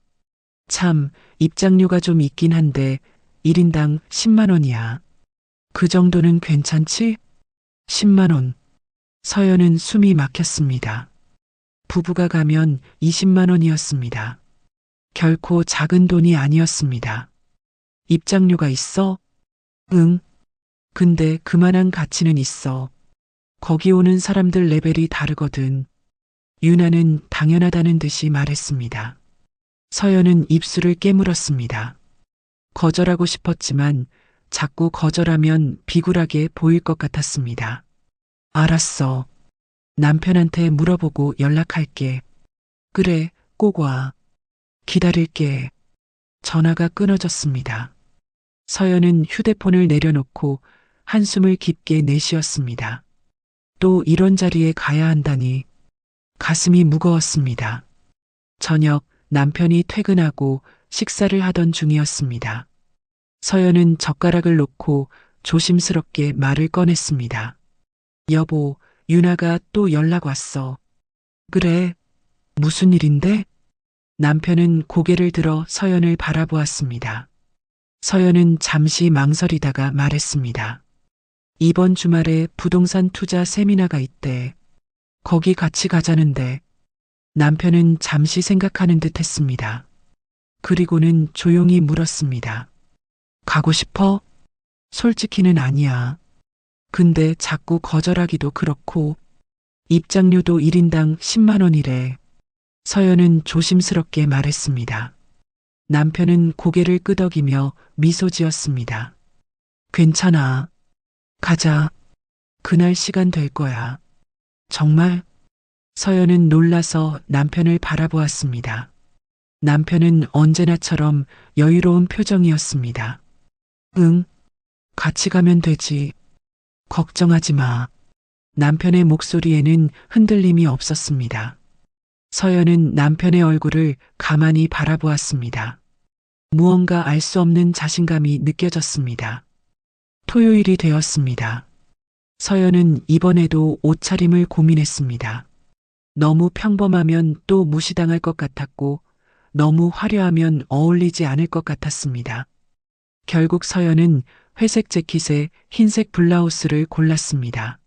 참, 입장료가 좀 있긴 한데 1인당 10만 원이야. 그 정도는 괜찮지? 10만 원. 서연은 숨이 막혔습니다. 부부가 가면 20만 원이었습니다. 결코 작은 돈이 아니었습니다. 입장료가 있어? 응. 근데 그만한 가치는 있어. 거기 오는 사람들 레벨이 다르거든. 윤아는 당연하다는 듯이 말했습니다. 서연은 입술을 깨물었습니다. 거절하고 싶었지만 자꾸 거절하면 비굴하게 보일 것 같았습니다. 알았어. 남편한테 물어보고 연락할게. 그래, 꼭 와. 기다릴게. 전화가 끊어졌습니다. 서연은 휴대폰을 내려놓고 한숨을 깊게 내쉬었습니다. 또 이런 자리에 가야 한다니. 가슴이 무거웠습니다. 저녁 남편이 퇴근하고 식사를 하던 중이었습니다. 서연은 젓가락을 놓고 조심스럽게 말을 꺼냈습니다. 여보, 윤아가 또 연락 왔어. 그래, 무슨 일인데? 남편은 고개를 들어 서연을 바라보았습니다. 서연은 잠시 망설이다가 말했습니다. 이번 주말에 부동산 투자 세미나가 있대. 거기 같이 가자는데. 남편은 잠시 생각하는 듯 했습니다. 그리고는 조용히 물었습니다. 가고 싶어? 솔직히는 아니야. 근데 자꾸 거절하기도 그렇고 입장료도 1인당 10만 원이래. 서연은 조심스럽게 말했습니다. 남편은 고개를 끄덕이며 미소 지었습니다. 괜찮아. 가자. 그날 시간 될 거야. 정말? 서연은 놀라서 남편을 바라보았습니다. 남편은 언제나처럼 여유로운 표정이었습니다. 응, 같이 가면 되지. 걱정하지 마. 남편의 목소리에는 흔들림이 없었습니다. 서연은 남편의 얼굴을 가만히 바라보았습니다. 무언가 알 수 없는 자신감이 느껴졌습니다. 토요일이 되었습니다. 서연은 이번에도 옷차림을 고민했습니다. 너무 평범하면 또 무시당할 것 같았고, 너무 화려하면 어울리지 않을 것 같았습니다. 결국 서연은 회색 재킷에 흰색 블라우스를 골랐습니다.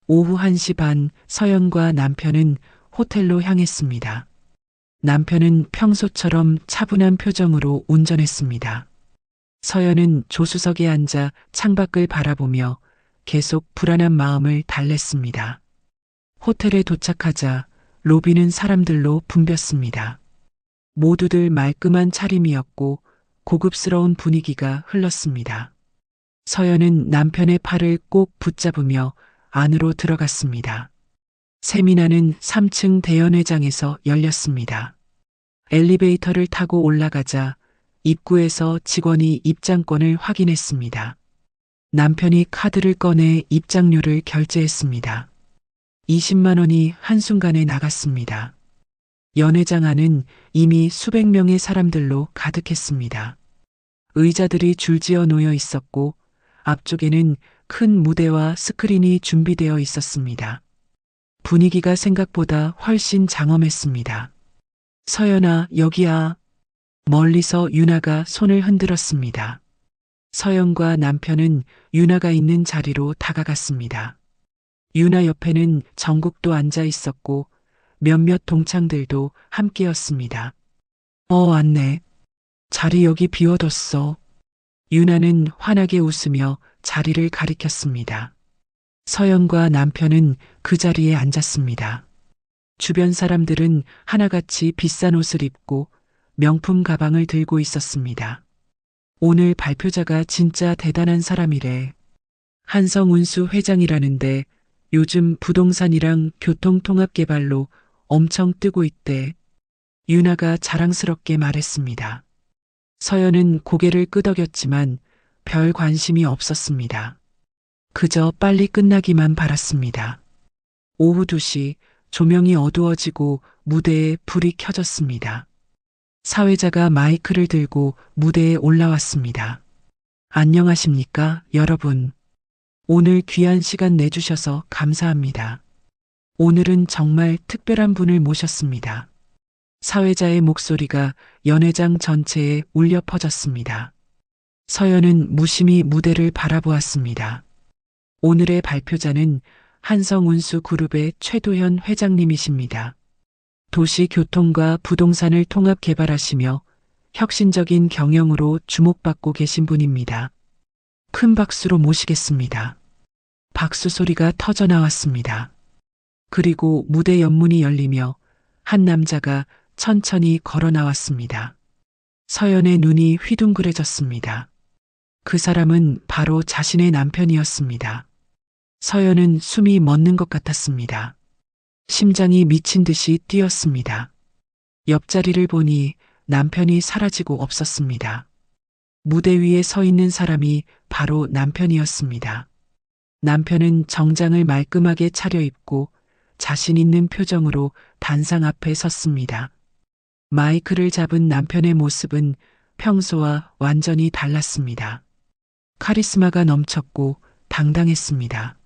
오후 1시 반 서연과 남편은 호텔로 향했습니다. 남편은 평소처럼 차분한 표정으로 운전했습니다. 서연은 조수석에 앉아 창밖을 바라보며 계속 불안한 마음을 달랬습니다. 호텔에 도착하자 로비는 사람들로 붐볐습니다. 모두들 말끔한 차림이었고 고급스러운 분위기가 흘렀습니다. 서연은 남편의 팔을 꼭 붙잡으며 안으로 들어갔습니다. 세미나는 3층 대연회장에서 열렸습니다. 엘리베이터를 타고 올라가자 입구에서 직원이 입장권을 확인했습니다. 남편이 카드를 꺼내 입장료를 결제했습니다. 20만 원이 한순간에 나갔습니다. 연회장 안은 이미 수백 명의 사람들로 가득했습니다. 의자들이 줄지어 놓여 있었고 앞쪽에는 큰 무대와 스크린이 준비되어 있었습니다. 분위기가 생각보다 훨씬 장엄했습니다. 서연아, 여기야. 멀리서 유나가 손을 흔들었습니다. 서연과 남편은 유나가 있는 자리로 다가갔습니다. 유나 옆에는 정국도 앉아 있었고 몇몇 동창들도 함께였습니다. 왔네. 자리 여기 비워뒀어. 유나는 환하게 웃으며 자리를 가리켰습니다. 서연과 남편은 그 자리에 앉았습니다. 주변 사람들은 하나같이 비싼 옷을 입고 명품 가방을 들고 있었습니다. 오늘 발표자가 진짜 대단한 사람이래. 한성운수 회장이라는데 요즘 부동산이랑 교통통합개발로 엄청 뜨고 있대. 유나가 자랑스럽게 말했습니다. 서연은 고개를 끄덕였지만 별 관심이 없었습니다. 그저 빨리 끝나기만 바랐습니다. 오후 2시 조명이 어두워지고 무대에 불이 켜졌습니다. 사회자가 마이크를 들고 무대에 올라왔습니다. 안녕하십니까, 여러분. 오늘 귀한 시간 내주셔서 감사합니다. 오늘은 정말 특별한 분을 모셨습니다. 사회자의 목소리가 연회장 전체에 울려 퍼졌습니다. 서연은 무심히 무대를 바라보았습니다. 오늘의 발표자는 한성운수 그룹의 최도현 회장님이십니다. 도시교통과 부동산을 통합 개발하시며 혁신적인 경영으로 주목받고 계신 분입니다. 큰 박수로 모시겠습니다. 박수 소리가 터져 나왔습니다. 그리고 무대 옆문이 열리며 한 남자가 천천히 걸어 나왔습니다. 서연의 눈이 휘둥그레졌습니다. 그 사람은 바로 자신의 남편이었습니다. 서연은 숨이 멎는 것 같았습니다. 심장이 미친 듯이 뛰었습니다. 옆자리를 보니 남편이 사라지고 없었습니다. 무대 위에 서 있는 사람이 바로 남편이었습니다. 남편은 정장을 말끔하게 차려입고 자신 있는 표정으로 단상 앞에 섰습니다. 마이크를 잡은 남편의 모습은 평소와 완전히 달랐습니다. 카리스마가 넘쳤고 당당했습니다.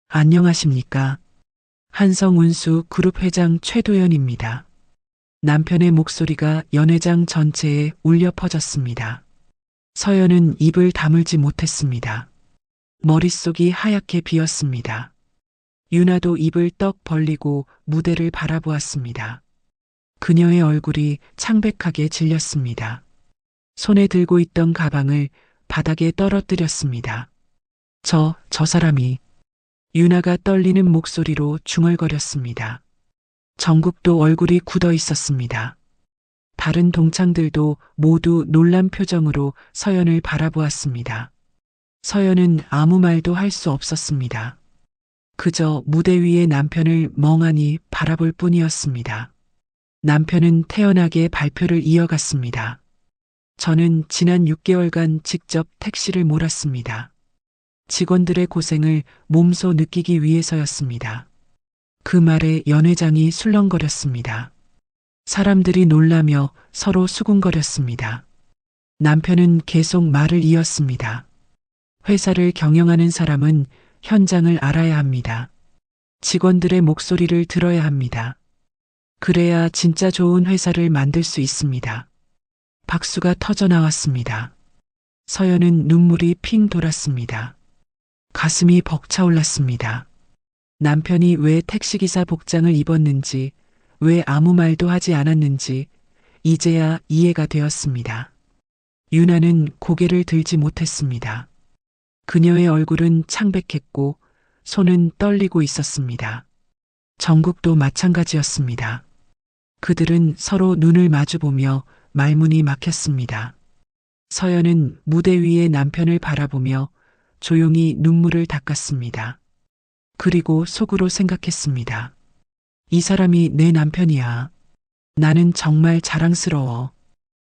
안녕하십니까. 한성운수 그룹 회장 최도연입니다. 남편의 목소리가 연회장 전체에 울려 퍼졌습니다. 서연은 입을 다물지 못했습니다. 머릿속이 하얗게 비었습니다. 유나도 입을 떡 벌리고 무대를 바라보았습니다. 그녀의 얼굴이 창백하게 질렸습니다. 손에 들고 있던 가방을 바닥에 떨어뜨렸습니다. 저 사람이. 유나가 떨리는 목소리로 중얼거렸습니다. 정국도 얼굴이 굳어 있었습니다. 다른 동창들도 모두 놀란 표정으로 서연을 바라보았습니다. 서연은 아무 말도 할 수 없었습니다. 그저 무대 위의 남편을 멍하니 바라볼 뿐이었습니다. 남편은 태연하게 발표를 이어갔습니다. 저는 지난 6개월간 직접 택시를 몰았습니다. 직원들의 고생을 몸소 느끼기 위해서였습니다. 그 말에 연 회장이 술렁거렸습니다. 사람들이 놀라며 서로 수군거렸습니다. 남편은 계속 말을 이었습니다. 회사를 경영하는 사람은 현장을 알아야 합니다. 직원들의 목소리를 들어야 합니다. 그래야 진짜 좋은 회사를 만들 수 있습니다. 박수가 터져 나왔습니다. 서연은 눈물이 핑 돌았습니다. 가슴이 벅차올랐습니다. 남편이 왜 택시기사 복장을 입었는지, 왜 아무 말도 하지 않았는지, 이제야 이해가 되었습니다. 유나는 고개를 들지 못했습니다. 그녀의 얼굴은 창백했고, 손은 떨리고 있었습니다. 정국도 마찬가지였습니다. 그들은 서로 눈을 마주보며 말문이 막혔습니다. 서연은 무대 위에 남편을 바라보며 조용히 눈물을 닦았습니다. 그리고 속으로 생각했습니다. 이 사람이 내 남편이야. 나는 정말 자랑스러워.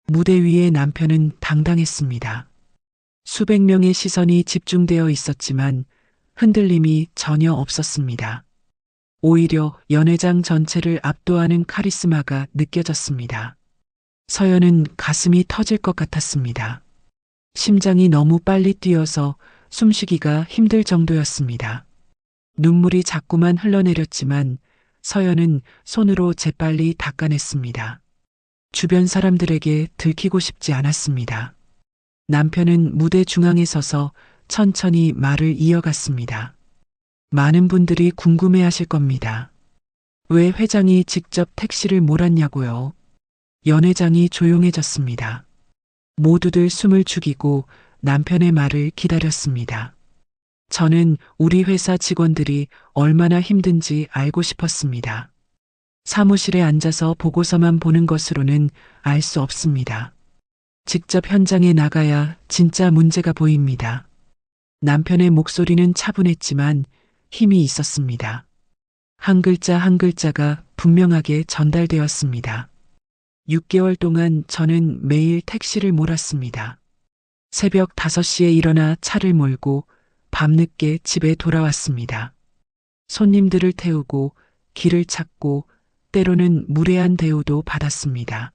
무대 위에 남편은 당당했습니다. 수백 명의 시선이 집중되어 있었지만 흔들림이 전혀 없었습니다. 오히려 연회장 전체를 압도하는 카리스마가 느껴졌습니다. 서연은 가슴이 터질 것 같았습니다. 심장이 너무 빨리 뛰어서 숨쉬기가 힘들 정도였습니다. 눈물이 자꾸만 흘러내렸지만 서연은 손으로 재빨리 닦아냈습니다. 주변 사람들에게 들키고 싶지 않았습니다. 남편은 무대 중앙에 서서 천천히 말을 이어갔습니다. 많은 분들이 궁금해하실 겁니다. 왜 회장이 직접 택시를 몰았냐고요? 연 회장이 조용해졌습니다. 모두들 숨을 죽이고 남편의 말을 기다렸습니다. 저는 우리 회사 직원들이 얼마나 힘든지 알고 싶었습니다. 사무실에 앉아서 보고서만 보는 것으로는 알 수 없습니다. 직접 현장에 나가야 진짜 문제가 보입니다. 남편의 목소리는 차분했지만 힘이 있었습니다. 한 글자 한 글자가 분명하게 전달되었습니다. 6개월 동안 저는 매일 택시를 몰았습니다. 새벽 5시에 일어나 차를 몰고 밤늦게 집에 돌아왔습니다. 손님들을 태우고 길을 찾고 때로는 무례한 대우도 받았습니다.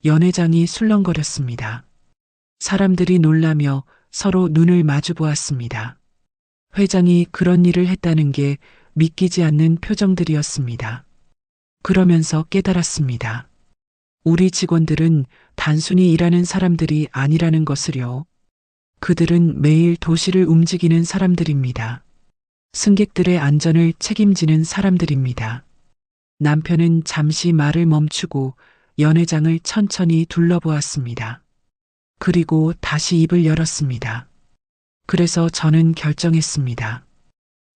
연 회장이 술렁거렸습니다. 사람들이 놀라며 서로 눈을 마주 보았습니다. 회장이 그런 일을 했다는 게 믿기지 않는 표정들이었습니다. 그러면서 깨달았습니다. 우리 직원들은 단순히 일하는 사람들이 아니라는 것을요. 그들은 매일 도시를 움직이는 사람들입니다. 승객들의 안전을 책임지는 사람들입니다. 남편은 잠시 말을 멈추고 연 회장을 천천히 둘러보았습니다. 그리고 다시 입을 열었습니다. 그래서 저는 결정했습니다.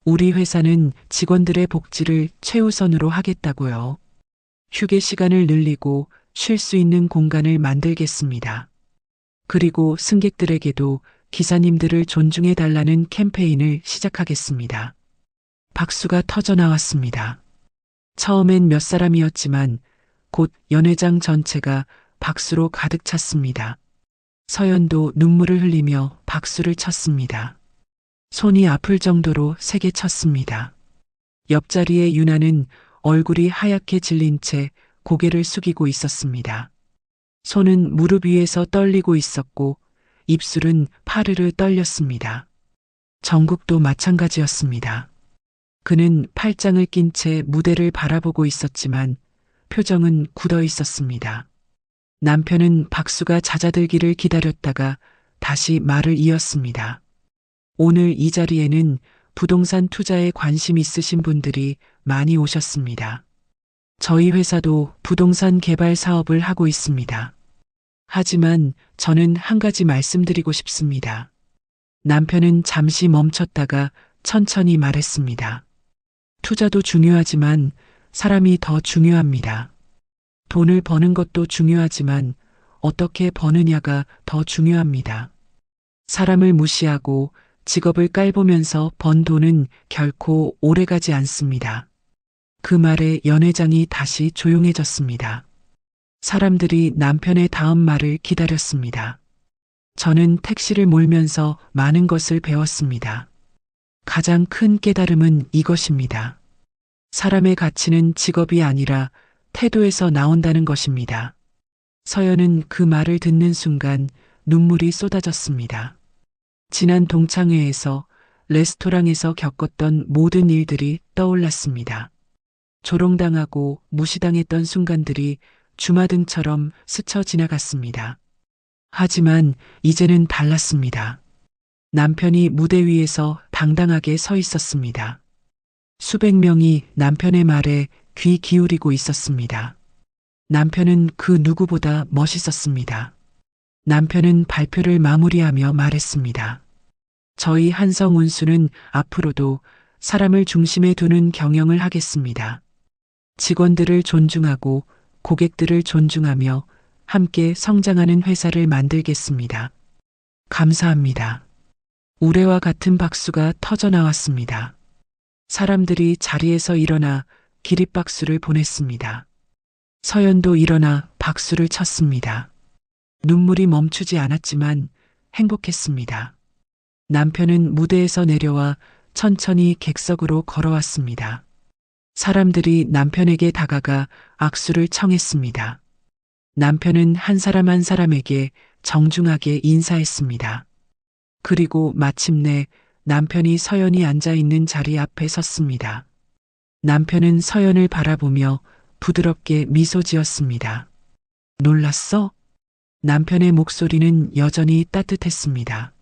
우리 회사는 직원들의 복지를 최우선으로 하겠다고요. 휴게 시간을 늘리고 쉴 수 있는 공간을 만들겠습니다. 그리고 승객들에게도 기사님들을 존중해 달라는 캠페인을 시작하겠습니다. 박수가 터져 나왔습니다. 처음엔 몇 사람이었지만 곧 연 회장 전체가 박수로 가득 찼습니다. 서연도 눈물을 흘리며 박수를 쳤습니다. 손이 아플 정도로 세게 쳤습니다. 옆자리에 유나는 얼굴이 하얗게 질린 채 고개를 숙이고 있었습니다. 손은 무릎 위에서 떨리고 있었고 입술은 파르르 떨렸습니다. 정국도 마찬가지였습니다. 그는 팔짱을 낀 채 무대를 바라보고 있었지만 표정은 굳어 있었습니다. 남편은 박수가 잦아들기를 기다렸다가 다시 말을 이었습니다. 오늘 이 자리에는 부동산 투자에 관심 있으신 분들이 많이 오셨습니다. 저희 회사도 부동산 개발 사업을 하고 있습니다. 하지만 저는 한 가지 말씀드리고 싶습니다. 남편은 잠시 멈췄다가 천천히 말했습니다. 투자도 중요하지만 사람이 더 중요합니다. 돈을 버는 것도 중요하지만 어떻게 버느냐가 더 중요합니다. 사람을 무시하고 직업을 깔보면서 번 돈은 결코 오래가지 않습니다. 그 말에 연 회장이 다시 조용해졌습니다. 사람들이 남편의 다음 말을 기다렸습니다. 저는 택시를 몰면서 많은 것을 배웠습니다. 가장 큰 깨달음은 이것입니다. 사람의 가치는 직업이 아니라 태도에서 나온다는 것입니다. 서연은 그 말을 듣는 순간 눈물이 쏟아졌습니다. 지난 동창회에서 레스토랑에서 겪었던 모든 일들이 떠올랐습니다. 조롱당하고 무시당했던 순간들이 주마등처럼 스쳐 지나갔습니다. 하지만 이제는 달랐습니다. 남편이 무대 위에서 당당하게 서 있었습니다. 수백 명이 남편의 말에 귀 기울이고 있었습니다. 남편은 그 누구보다 멋있었습니다. 남편은 발표를 마무리하며 말했습니다. 저희 한성운수는 앞으로도 사람을 중심에 두는 경영을 하겠습니다. 직원들을 존중하고 고객들을 존중하며 함께 성장하는 회사를 만들겠습니다. 감사합니다. 우레와 같은 박수가 터져 나왔습니다. 사람들이 자리에서 일어나 기립박수를 보냈습니다. 서연도 일어나 박수를 쳤습니다. 눈물이 멈추지 않았지만 행복했습니다. 남편은 무대에서 내려와 천천히 객석으로 걸어왔습니다. 사람들이 남편에게 다가가 악수를 청했습니다. 남편은 한 사람 한 사람에게 정중하게 인사했습니다. 그리고 마침내 남편이 서연이 앉아 있는 자리 앞에 섰습니다. 남편은 서연을 바라보며 부드럽게 미소 지었습니다. 놀랐어? 남편의 목소리는 여전히 따뜻했습니다.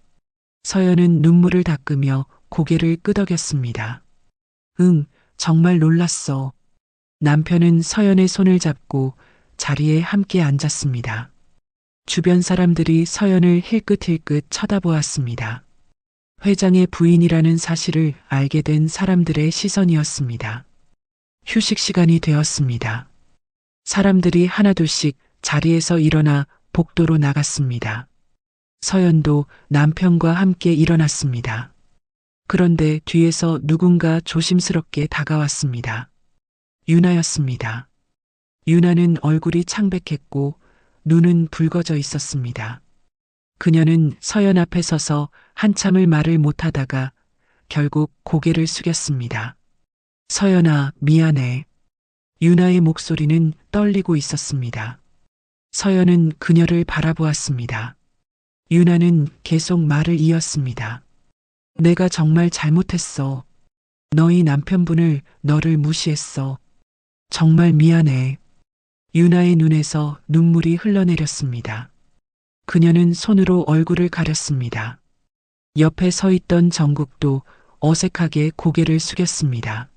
서연은 눈물을 닦으며 고개를 끄덕였습니다. 응, 정말 놀랐어. 남편은 서연의 손을 잡고 자리에 함께 앉았습니다. 주변 사람들이 서연을 힐끗힐끗 쳐다보았습니다. 회장의 부인이라는 사실을 알게 된 사람들의 시선이었습니다. 휴식 시간이 되었습니다. 사람들이 하나둘씩 자리에서 일어나 복도로 나갔습니다. 서연도 남편과 함께 일어났습니다. 그런데 뒤에서 누군가 조심스럽게 다가왔습니다. 유나였습니다. 유나는 얼굴이 창백했고 눈은 붉어져 있었습니다. 그녀는 서연 앞에 서서 한참을 말을 못하다가 결국 고개를 숙였습니다. 서연아, 미안해. 유나의 목소리는 떨리고 있었습니다. 서연은 그녀를 바라보았습니다. 유나는 계속 말을 이었습니다. 내가 정말 잘못했어. 너희 남편분을 너를 무시했어. 정말 미안해. 유나의 눈에서 눈물이 흘러내렸습니다. 그녀는 손으로 얼굴을 가렸습니다. 옆에 서 있던 정국도 어색하게 고개를 숙였습니다.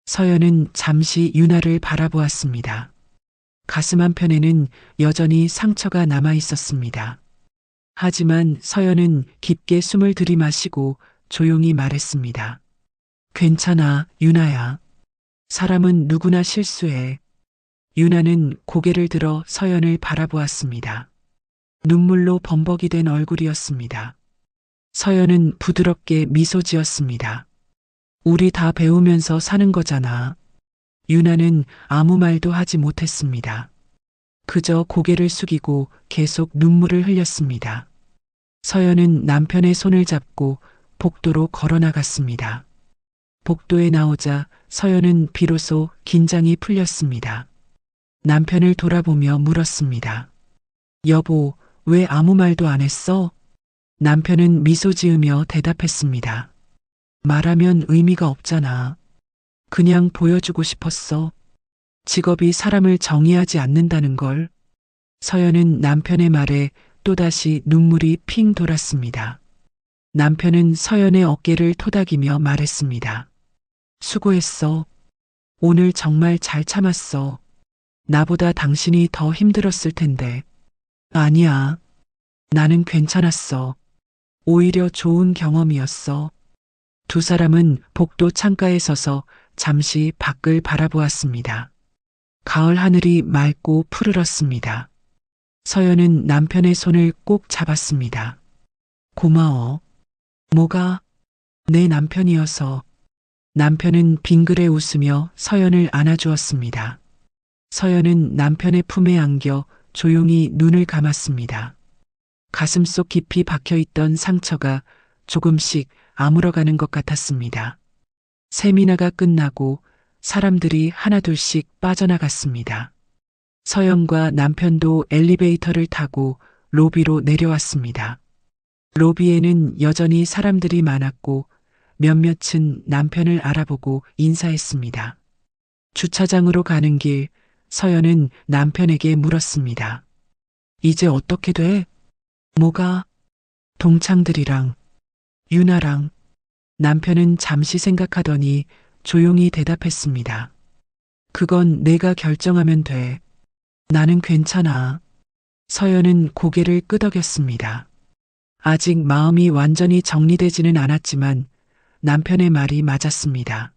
서연은 잠시 유나를 바라보았습니다. 가슴 한편에는 여전히 상처가 남아 있었습니다. 하지만 서연은 깊게 숨을 들이마시고 조용히 말했습니다. 괜찮아, 유나야. 사람은 누구나 실수해. 유나는 고개를 들어 서연을 바라보았습니다. 눈물로 범벅이 된 얼굴이었습니다. 서연은 부드럽게 미소 지었습니다. 우리 다 배우면서 사는 거잖아. 유나는 아무 말도 하지 못했습니다. 그저 고개를 숙이고 계속 눈물을 흘렸습니다. 서연은 남편의 손을 잡고 복도로 걸어 나갔습니다. 복도에 나오자 서연은 비로소 긴장이 풀렸습니다. 남편을 돌아보며 물었습니다. 여보, 왜 아무 말도 안 했어? 남편은 미소 지으며 대답했습니다. 말하면 의미가 없잖아. 그냥 보여주고 싶었어. 직업이 사람을 정의하지 않는다는 걸. 서연은 남편의 말에 또다시 눈물이 핑 돌았습니다. 남편은 서연의 어깨를 토닥이며 말했습니다. 수고했어. 오늘 정말 잘 참았어. 나보다 당신이 더 힘들었을 텐데. 아니야. 나는 괜찮았어. 오히려 좋은 경험이었어. 두 사람은 복도 창가에 서서 잠시 밖을 바라보았습니다. 가을 하늘이 맑고 푸르렀습니다. 서연은 남편의 손을 꼭 잡았습니다. 고마워. 뭐가? 내 남편이어서. 남편은 빙그레 웃으며 서연을 안아주었습니다. 서연은 남편의 품에 안겨 조용히 눈을 감았습니다. 가슴속 깊이 박혀있던 상처가 조금씩 아물어가는 것 같았습니다. 세미나가 끝나고 사람들이 하나둘씩 빠져나갔습니다. 서연과 남편도 엘리베이터를 타고 로비로 내려왔습니다. 로비에는 여전히 사람들이 많았고 몇몇은 남편을 알아보고 인사했습니다. 주차장으로 가는 길, 서연은 남편에게 물었습니다. 이제 어떻게 돼? 뭐가? 동창들이랑, 유나랑. 남편은 잠시 생각하더니 조용히 대답했습니다. 그건 내가 결정하면 돼. 나는 괜찮아. 서연은 고개를 끄덕였습니다. 아직 마음이 완전히 정리되지는 않았지만 남편의 말이 맞았습니다.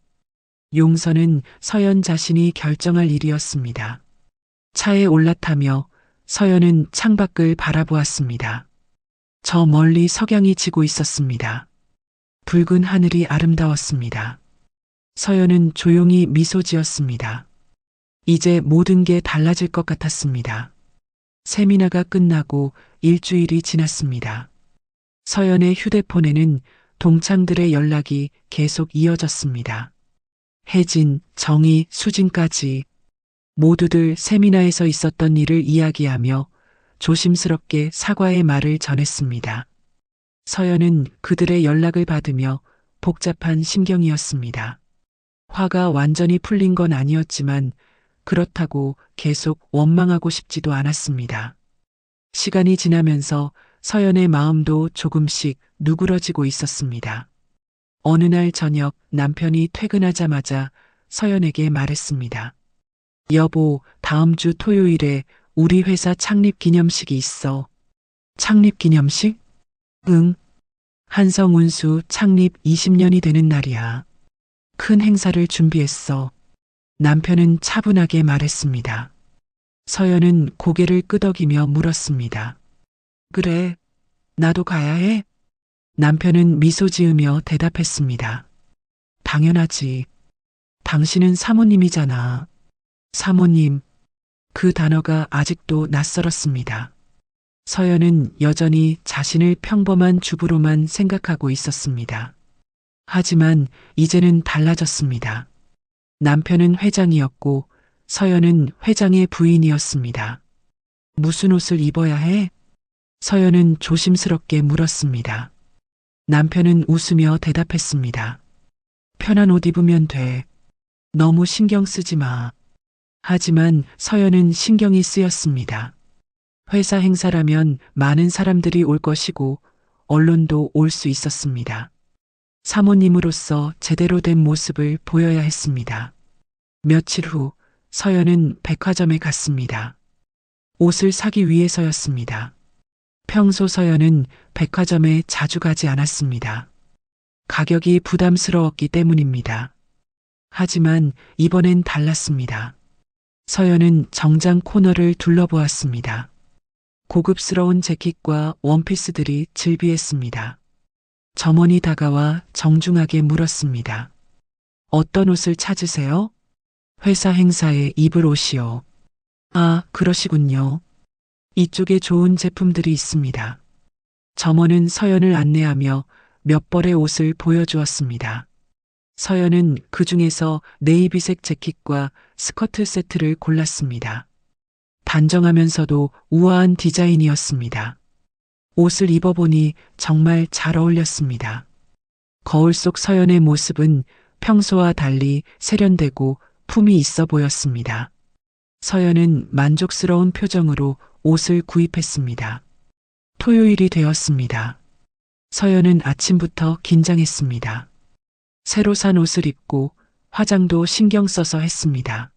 용서는 서연 자신이 결정할 일이었습니다. 차에 올라타며 서연은 창밖을 바라보았습니다. 저 멀리 석양이 지고 있었습니다. 붉은 하늘이 아름다웠습니다. 서연은 조용히 미소 지었습니다. 이제 모든 게 달라질 것 같았습니다. 세미나가 끝나고 일주일이 지났습니다. 서연의 휴대폰에는 동창들의 연락이 계속 이어졌습니다. 혜진, 정희, 수진까지 모두들 세미나에서 있었던 일을 이야기하며 조심스럽게 사과의 말을 전했습니다. 서연은 그들의 연락을 받으며 복잡한 심경이었습니다. 화가 완전히 풀린 건 아니었지만 그렇다고 계속 원망하고 싶지도 않았습니다. 시간이 지나면서 서연의 마음도 조금씩 누그러지고 있었습니다. 어느 날 저녁 남편이 퇴근하자마자 서연에게 말했습니다. 여보, 다음 주 토요일에 우리 회사 창립 기념식이 있어. 창립 기념식? 응. 한성운수 창립 20년이 되는 날이야. 큰 행사를 준비했어. 남편은 차분하게 말했습니다. 서연은 고개를 끄덕이며 물었습니다. 그래, 나도 가야 해? 남편은 미소 지으며 대답했습니다. 당연하지. 당신은 사모님이잖아. 사모님. 그 단어가 아직도 낯설었습니다. 서연은 여전히 자신을 평범한 주부로만 생각하고 있었습니다. 하지만 이제는 달라졌습니다. 남편은 회장이었고 서연은 회장의 부인이었습니다. 무슨 옷을 입어야 해? 서연은 조심스럽게 물었습니다. 남편은 웃으며 대답했습니다. 편한 옷 입으면 돼. 너무 신경 쓰지 마. 하지만 서연은 신경이 쓰였습니다. 회사 행사라면 많은 사람들이 올 것이고 언론도 올 수 있었습니다. 사모님으로서 제대로 된 모습을 보여야 했습니다. 며칠 후 서연은 백화점에 갔습니다. 옷을 사기 위해서였습니다. 평소 서연은 백화점에 자주 가지 않았습니다. 가격이 부담스러웠기 때문입니다. 하지만 이번엔 달랐습니다. 서연은 정장 코너를 둘러보았습니다. 고급스러운 재킷과 원피스들이 즐비했습니다. 점원이 다가와 정중하게 물었습니다. 어떤 옷을 찾으세요? 회사 행사에 입을 옷이요. 아, 그러시군요. 이쪽에 좋은 제품들이 있습니다. 점원은 서연을 안내하며 몇 벌의 옷을 보여주었습니다. 서연은 그 중에서 네이비색 재킷과 스커트 세트를 골랐습니다. 단정하면서도 우아한 디자인이었습니다. 옷을 입어보니 정말 잘 어울렸습니다. 거울 속 서연의 모습은 평소와 달리 세련되고 품이 있어 보였습니다. 서연은 만족스러운 표정으로 옷을 구입했습니다. 토요일이 되었습니다. 서연은 아침부터 긴장했습니다. 새로 산 옷을 입고 화장도 신경 써서 했습니다.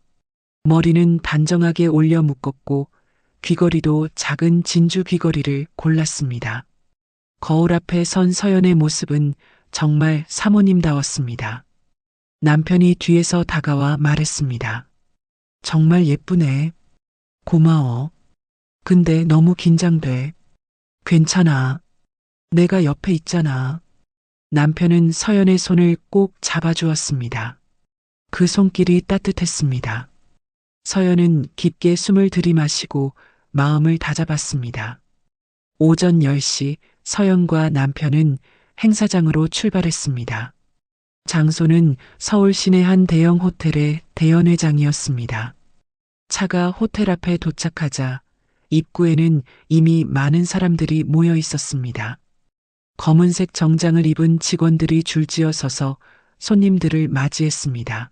머리는 단정하게 올려 묶었고 귀걸이도 작은 진주 귀걸이를 골랐습니다. 거울 앞에 선 서연의 모습은 정말 사모님다웠습니다. 남편이 뒤에서 다가와 말했습니다. 정말 예쁘네. 고마워. 근데 너무 긴장돼. 괜찮아. 내가 옆에 있잖아. 남편은 서연의 손을 꼭 잡아주었습니다. 그 손길이 따뜻했습니다. 서연은 깊게 숨을 들이마시고 마음을 다잡았습니다. 오전 10시 서연과 남편은 행사장으로 출발했습니다. 장소는 서울 시내 한 대형 호텔의 대연회장이었습니다. 차가 호텔 앞에 도착하자 입구에는 이미 많은 사람들이 모여 있었습니다. 검은색 정장을 입은 직원들이 줄지어 서서 손님들을 맞이했습니다.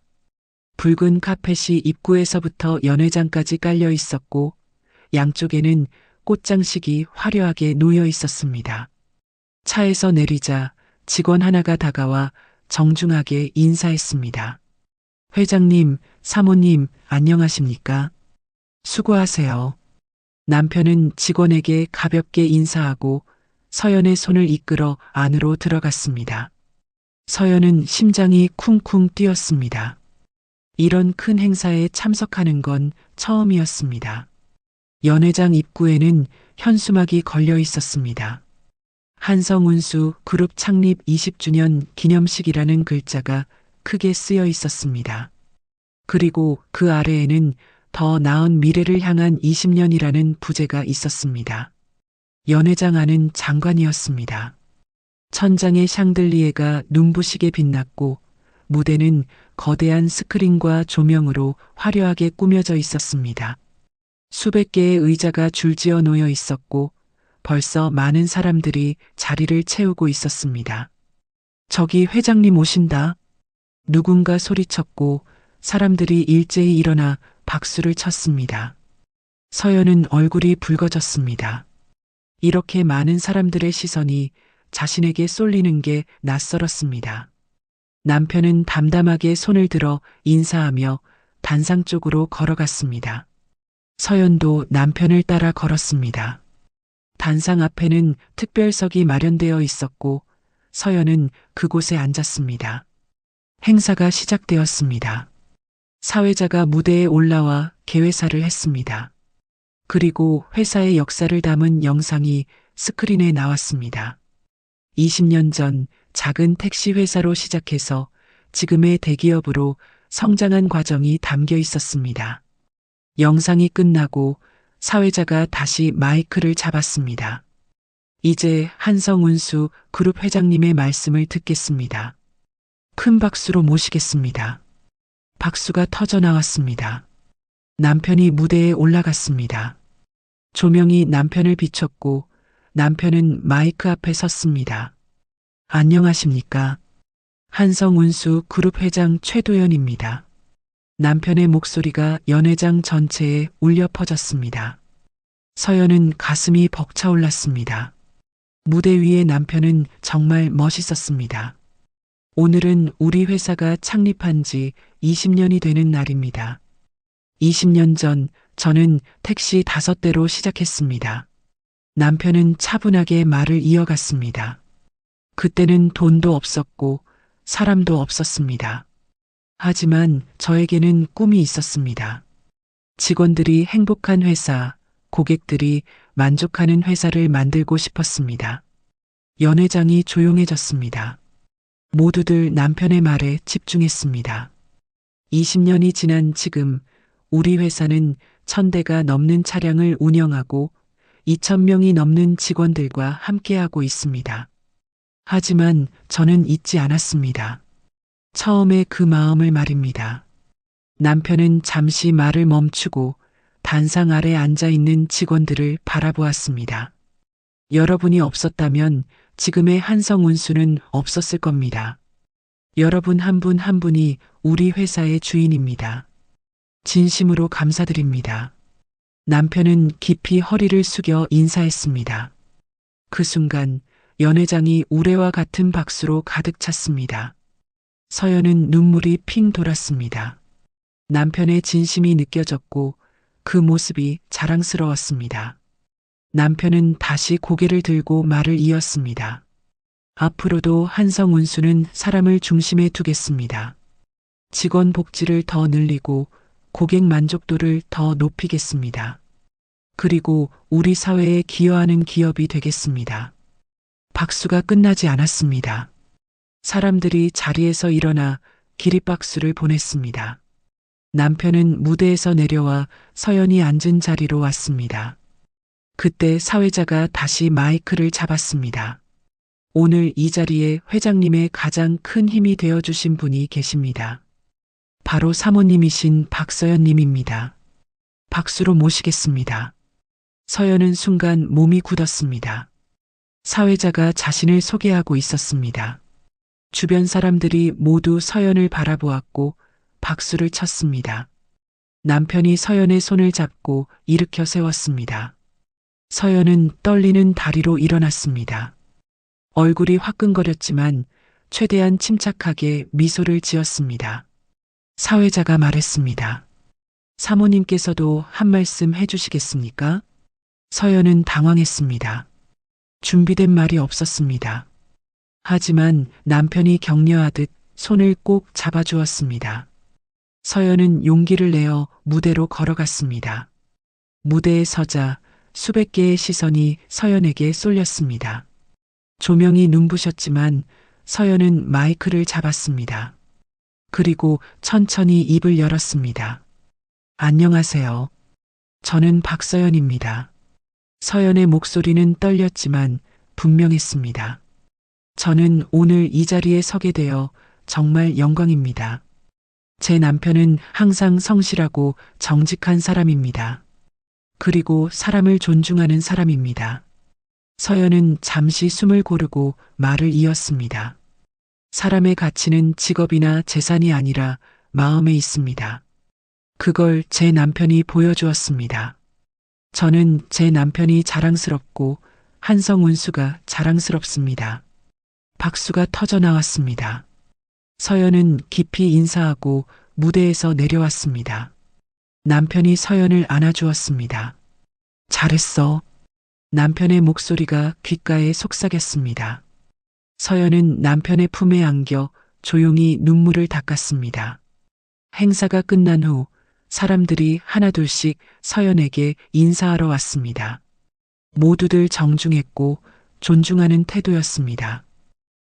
붉은 카펫이 입구에서부터 연회장까지 깔려 있었고 양쪽에는 꽃장식이 화려하게 놓여 있었습니다. 차에서 내리자 직원 하나가 다가와 정중하게 인사했습니다. 회장님, 사모님, 안녕하십니까? 수고하세요. 남편은 직원에게 가볍게 인사하고 서연의 손을 이끌어 안으로 들어갔습니다. 서연은 심장이 쿵쿵 뛰었습니다. 이런 큰 행사에 참석하는 건 처음이었습니다. 연회장 입구에는 현수막이 걸려 있었습니다. 한성운수 그룹 창립 20주년 기념식이라는 글자가 크게 쓰여 있었습니다. 그리고 그 아래에는 더 나은 미래를 향한 20년이라는 부제가 있었습니다. 연회장 안은 장관이었습니다. 천장의 샹들리에가 눈부시게 빛났고 무대는 거대한 스크린과 조명으로 화려하게 꾸며져 있었습니다. 수백 개의 의자가 줄지어 놓여 있었고 벌써 많은 사람들이 자리를 채우고 있었습니다. 저기 회장님 오신다. 누군가 소리쳤고 사람들이 일제히 일어나 박수를 쳤습니다. 서연은 얼굴이 붉어졌습니다. 이렇게 많은 사람들의 시선이 자신에게 쏠리는 게 낯설었습니다. 남편은 담담하게 손을 들어 인사하며 단상 쪽으로 걸어갔습니다. 서연도 남편을 따라 걸었습니다. 단상 앞에는 특별석이 마련되어 있었고 서연은 그곳에 앉았습니다. 행사가 시작되었습니다. 사회자가 무대에 올라와 개회사를 했습니다. 그리고 회사의 역사를 담은 영상이 스크린에 나왔습니다. 20년 전 작은 택시 회사로 시작해서 지금의 대기업으로 성장한 과정이 담겨 있었습니다. 영상이 끝나고 사회자가 다시 마이크를 잡았습니다. 이제 한성운수 그룹 회장님의 말씀을 듣겠습니다. 큰 박수로 모시겠습니다. 박수가 터져 나왔습니다. 남편이 무대에 올라갔습니다. 조명이 남편을 비췄고 남편은 마이크 앞에 섰습니다. 안녕하십니까? 한성운수 그룹 회장 최도연입니다. 남편의 목소리가 연회장 전체에 울려 퍼졌습니다. 서연은 가슴이 벅차올랐습니다. 무대 위에 남편은 정말 멋있었습니다. 오늘은 우리 회사가 창립한 지 20년이 되는 날입니다. 20년 전 저는 택시 5대로 시작했습니다. 남편은 차분하게 말을 이어갔습니다. 그때는 돈도 없었고 사람도 없었습니다. 하지만 저에게는 꿈이 있었습니다. 직원들이 행복한 회사, 고객들이 만족하는 회사를 만들고 싶었습니다. 연회장이 조용해졌습니다. 모두들 남편의 말에 집중했습니다. 20년이 지난 지금 우리 회사는 1000대가 넘는 차량을 운영하고 2000명이 넘는 직원들과 함께하고 있습니다. 하지만 저는 잊지 않았습니다. 처음에 그 마음을 말입니다. 남편은 잠시 말을 멈추고 단상 아래 앉아있는 직원들을 바라보았습니다. 여러분이 없었다면 지금의 한성운수는 없었을 겁니다. 여러분 한 분 한 분이 우리 회사의 주인입니다. 진심으로 감사드립니다. 남편은 깊이 허리를 숙여 인사했습니다. 그 순간 연회장이 우레와 같은 박수로 가득 찼습니다. 서연은 눈물이 핑 돌았습니다. 남편의 진심이 느껴졌고 그 모습이 자랑스러웠습니다. 남편은 다시 고개를 들고 말을 이었습니다. 앞으로도 한성운수는 사람을 중심에 두겠습니다. 직원 복지를 더 늘리고 고객 만족도를 더 높이겠습니다. 그리고 우리 사회에 기여하는 기업이 되겠습니다. 박수가 끝나지 않았습니다. 사람들이 자리에서 일어나 기립박수를 보냈습니다. 남편은 무대에서 내려와 서연이 앉은 자리로 왔습니다. 그때 사회자가 다시 마이크를 잡았습니다. 오늘 이 자리에 회장님의 가장 큰 힘이 되어주신 분이 계십니다. 바로 사모님이신 박서연 님입니다. 박수로 모시겠습니다. 서연은 순간 몸이 굳었습니다. 사회자가 자신을 소개하고 있었습니다. 주변 사람들이 모두 서연을 바라보았고 박수를 쳤습니다. 남편이 서연의 손을 잡고 일으켜 세웠습니다. 서연은 떨리는 다리로 일어났습니다. 얼굴이 화끈거렸지만 최대한 침착하게 미소를 지었습니다. 사회자가 말했습니다. 사모님께서도 한 말씀 해주시겠습니까? 서연은 당황했습니다. 준비된 말이 없었습니다. 하지만 남편이 격려하듯 손을 꼭 잡아주었습니다. 서연은 용기를 내어 무대로 걸어갔습니다. 무대에 서자 수백 개의 시선이 서연에게 쏠렸습니다. 조명이 눈부셨지만 서연은 마이크를 잡았습니다. 그리고 천천히 입을 열었습니다. 안녕하세요. 저는 박서연입니다. 서연의 목소리는 떨렸지만 분명했습니다. 저는 오늘 이 자리에 서게 되어 정말 영광입니다. 제 남편은 항상 성실하고 정직한 사람입니다. 그리고 사람을 존중하는 사람입니다. 서연은 잠시 숨을 고르고 말을 이었습니다. 사람의 가치는 직업이나 재산이 아니라 마음에 있습니다. 그걸 제 남편이 보여주었습니다. 저는 제 남편이 자랑스럽고 한성운수가 자랑스럽습니다. 박수가 터져 나왔습니다. 서연은 깊이 인사하고 무대에서 내려왔습니다. 남편이 서연을 안아주었습니다. 잘했어. 남편의 목소리가 귓가에 속삭였습니다. 서연은 남편의 품에 안겨 조용히 눈물을 닦았습니다. 행사가 끝난 후 사람들이 하나둘씩 서연에게 인사하러 왔습니다. 모두들 정중했고 존중하는 태도였습니다.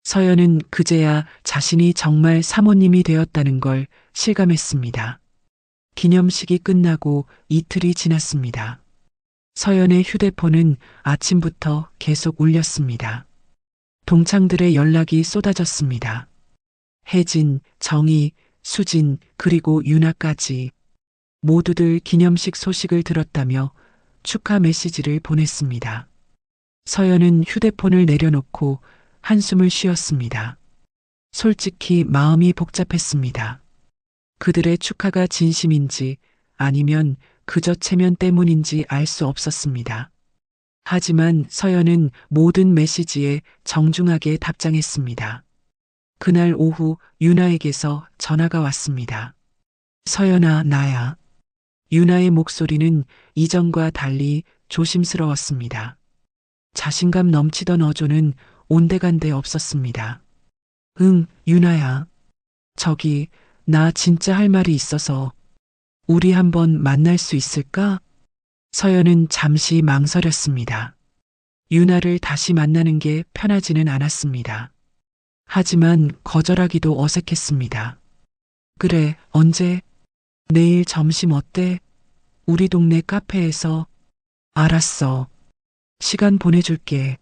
서연은 그제야 자신이 정말 사모님이 되었다는 걸 실감했습니다. 기념식이 끝나고 이틀이 지났습니다. 서연의 휴대폰은 아침부터 계속 울렸습니다. 동창들의 연락이 쏟아졌습니다. 혜진, 정희, 수진, 그리고 유나까지 모두들 기념식 소식을 들었다며 축하 메시지를 보냈습니다. 서연은 휴대폰을 내려놓고 한숨을 쉬었습니다. 솔직히 마음이 복잡했습니다. 그들의 축하가 진심인지 아니면 그저 체면 때문인지 알 수 없었습니다. 하지만 서연은 모든 메시지에 정중하게 답장했습니다. 그날 오후 유나에게서 전화가 왔습니다. 서연아, 나야. 유나의 목소리는 이전과 달리 조심스러웠습니다. 자신감 넘치던 어조는 온데간데 없었습니다. 응, 유나야. 저기, 나 진짜 할 말이 있어서 우리 한번 만날 수 있을까? 서연은 잠시 망설였습니다. 유나를 다시 만나는 게 편하지는 않았습니다. 하지만 거절하기도 어색했습니다. 그래, 언제? 내일 점심 어때? 우리 동네 카페에서. 알았어. 시간 보내줄게.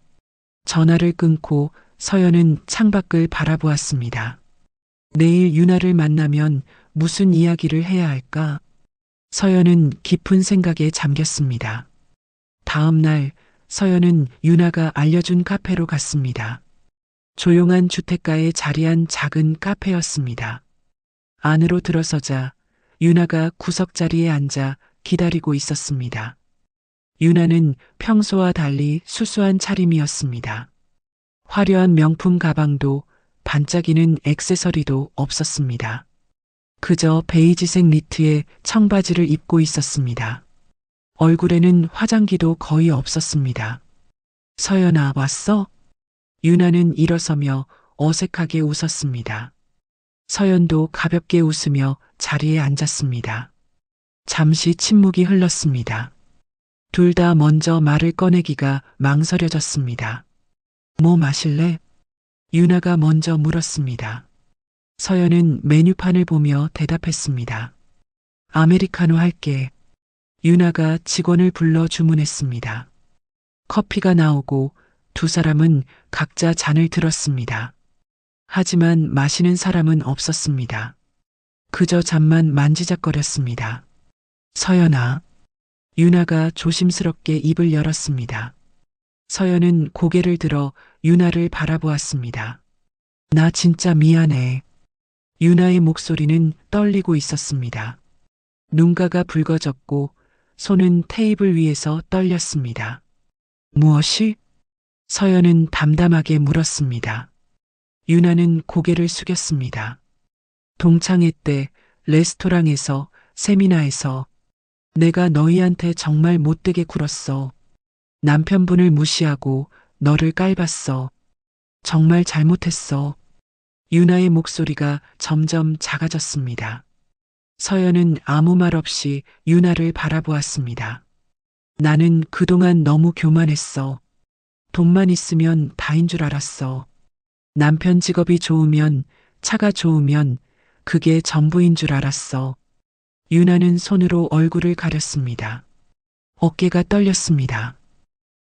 전화를 끊고 서연은 창밖을 바라보았습니다. 내일 유나를 만나면 무슨 이야기를 해야 할까? 서연은 깊은 생각에 잠겼습니다. 다음 날 서연은 유나가 알려준 카페로 갔습니다. 조용한 주택가에 자리한 작은 카페였습니다. 안으로 들어서자 유나가 구석자리에 앉아 기다리고 있었습니다. 유나는 평소와 달리 수수한 차림이었습니다. 화려한 명품 가방도 반짝이는 액세서리도 없었습니다. 그저 베이지색 니트에 청바지를 입고 있었습니다. 얼굴에는 화장기도 거의 없었습니다. 서연아, 왔어? 유나는 일어서며 어색하게 웃었습니다. 서연도 가볍게 웃으며 자리에 앉았습니다. 잠시 침묵이 흘렀습니다. 둘 다 먼저 말을 꺼내기가 망설여졌습니다. 뭐 마실래? 유나가 먼저 물었습니다. 서연은 메뉴판을 보며 대답했습니다. 아메리카노 할게. 유나가 직원을 불러 주문했습니다. 커피가 나오고 두 사람은 각자 잔을 들었습니다. 하지만 마시는 사람은 없었습니다. 그저 잔만 만지작거렸습니다. 서연아. 유나가 조심스럽게 입을 열었습니다. 서연은 고개를 들어 유나를 바라보았습니다. 나 진짜 미안해. 유나의 목소리는 떨리고 있었습니다. 눈가가 붉어졌고 손은 테이블 위에서 떨렸습니다. 무엇이? 서연은 담담하게 물었습니다. 유나는 고개를 숙였습니다. 동창회 때 레스토랑에서 세미나에서 내가 너희한테 정말 못되게 굴었어. 남편분을 무시하고 너를 깔봤어. 정말 잘못했어. 유나의 목소리가 점점 작아졌습니다. 서연은 아무 말 없이 유나를 바라보았습니다. 나는 그동안 너무 교만했어. 돈만 있으면 다인 줄 알았어. 남편 직업이 좋으면, 차가 좋으면 그게 전부인 줄 알았어. 유나는 손으로 얼굴을 가렸습니다. 어깨가 떨렸습니다.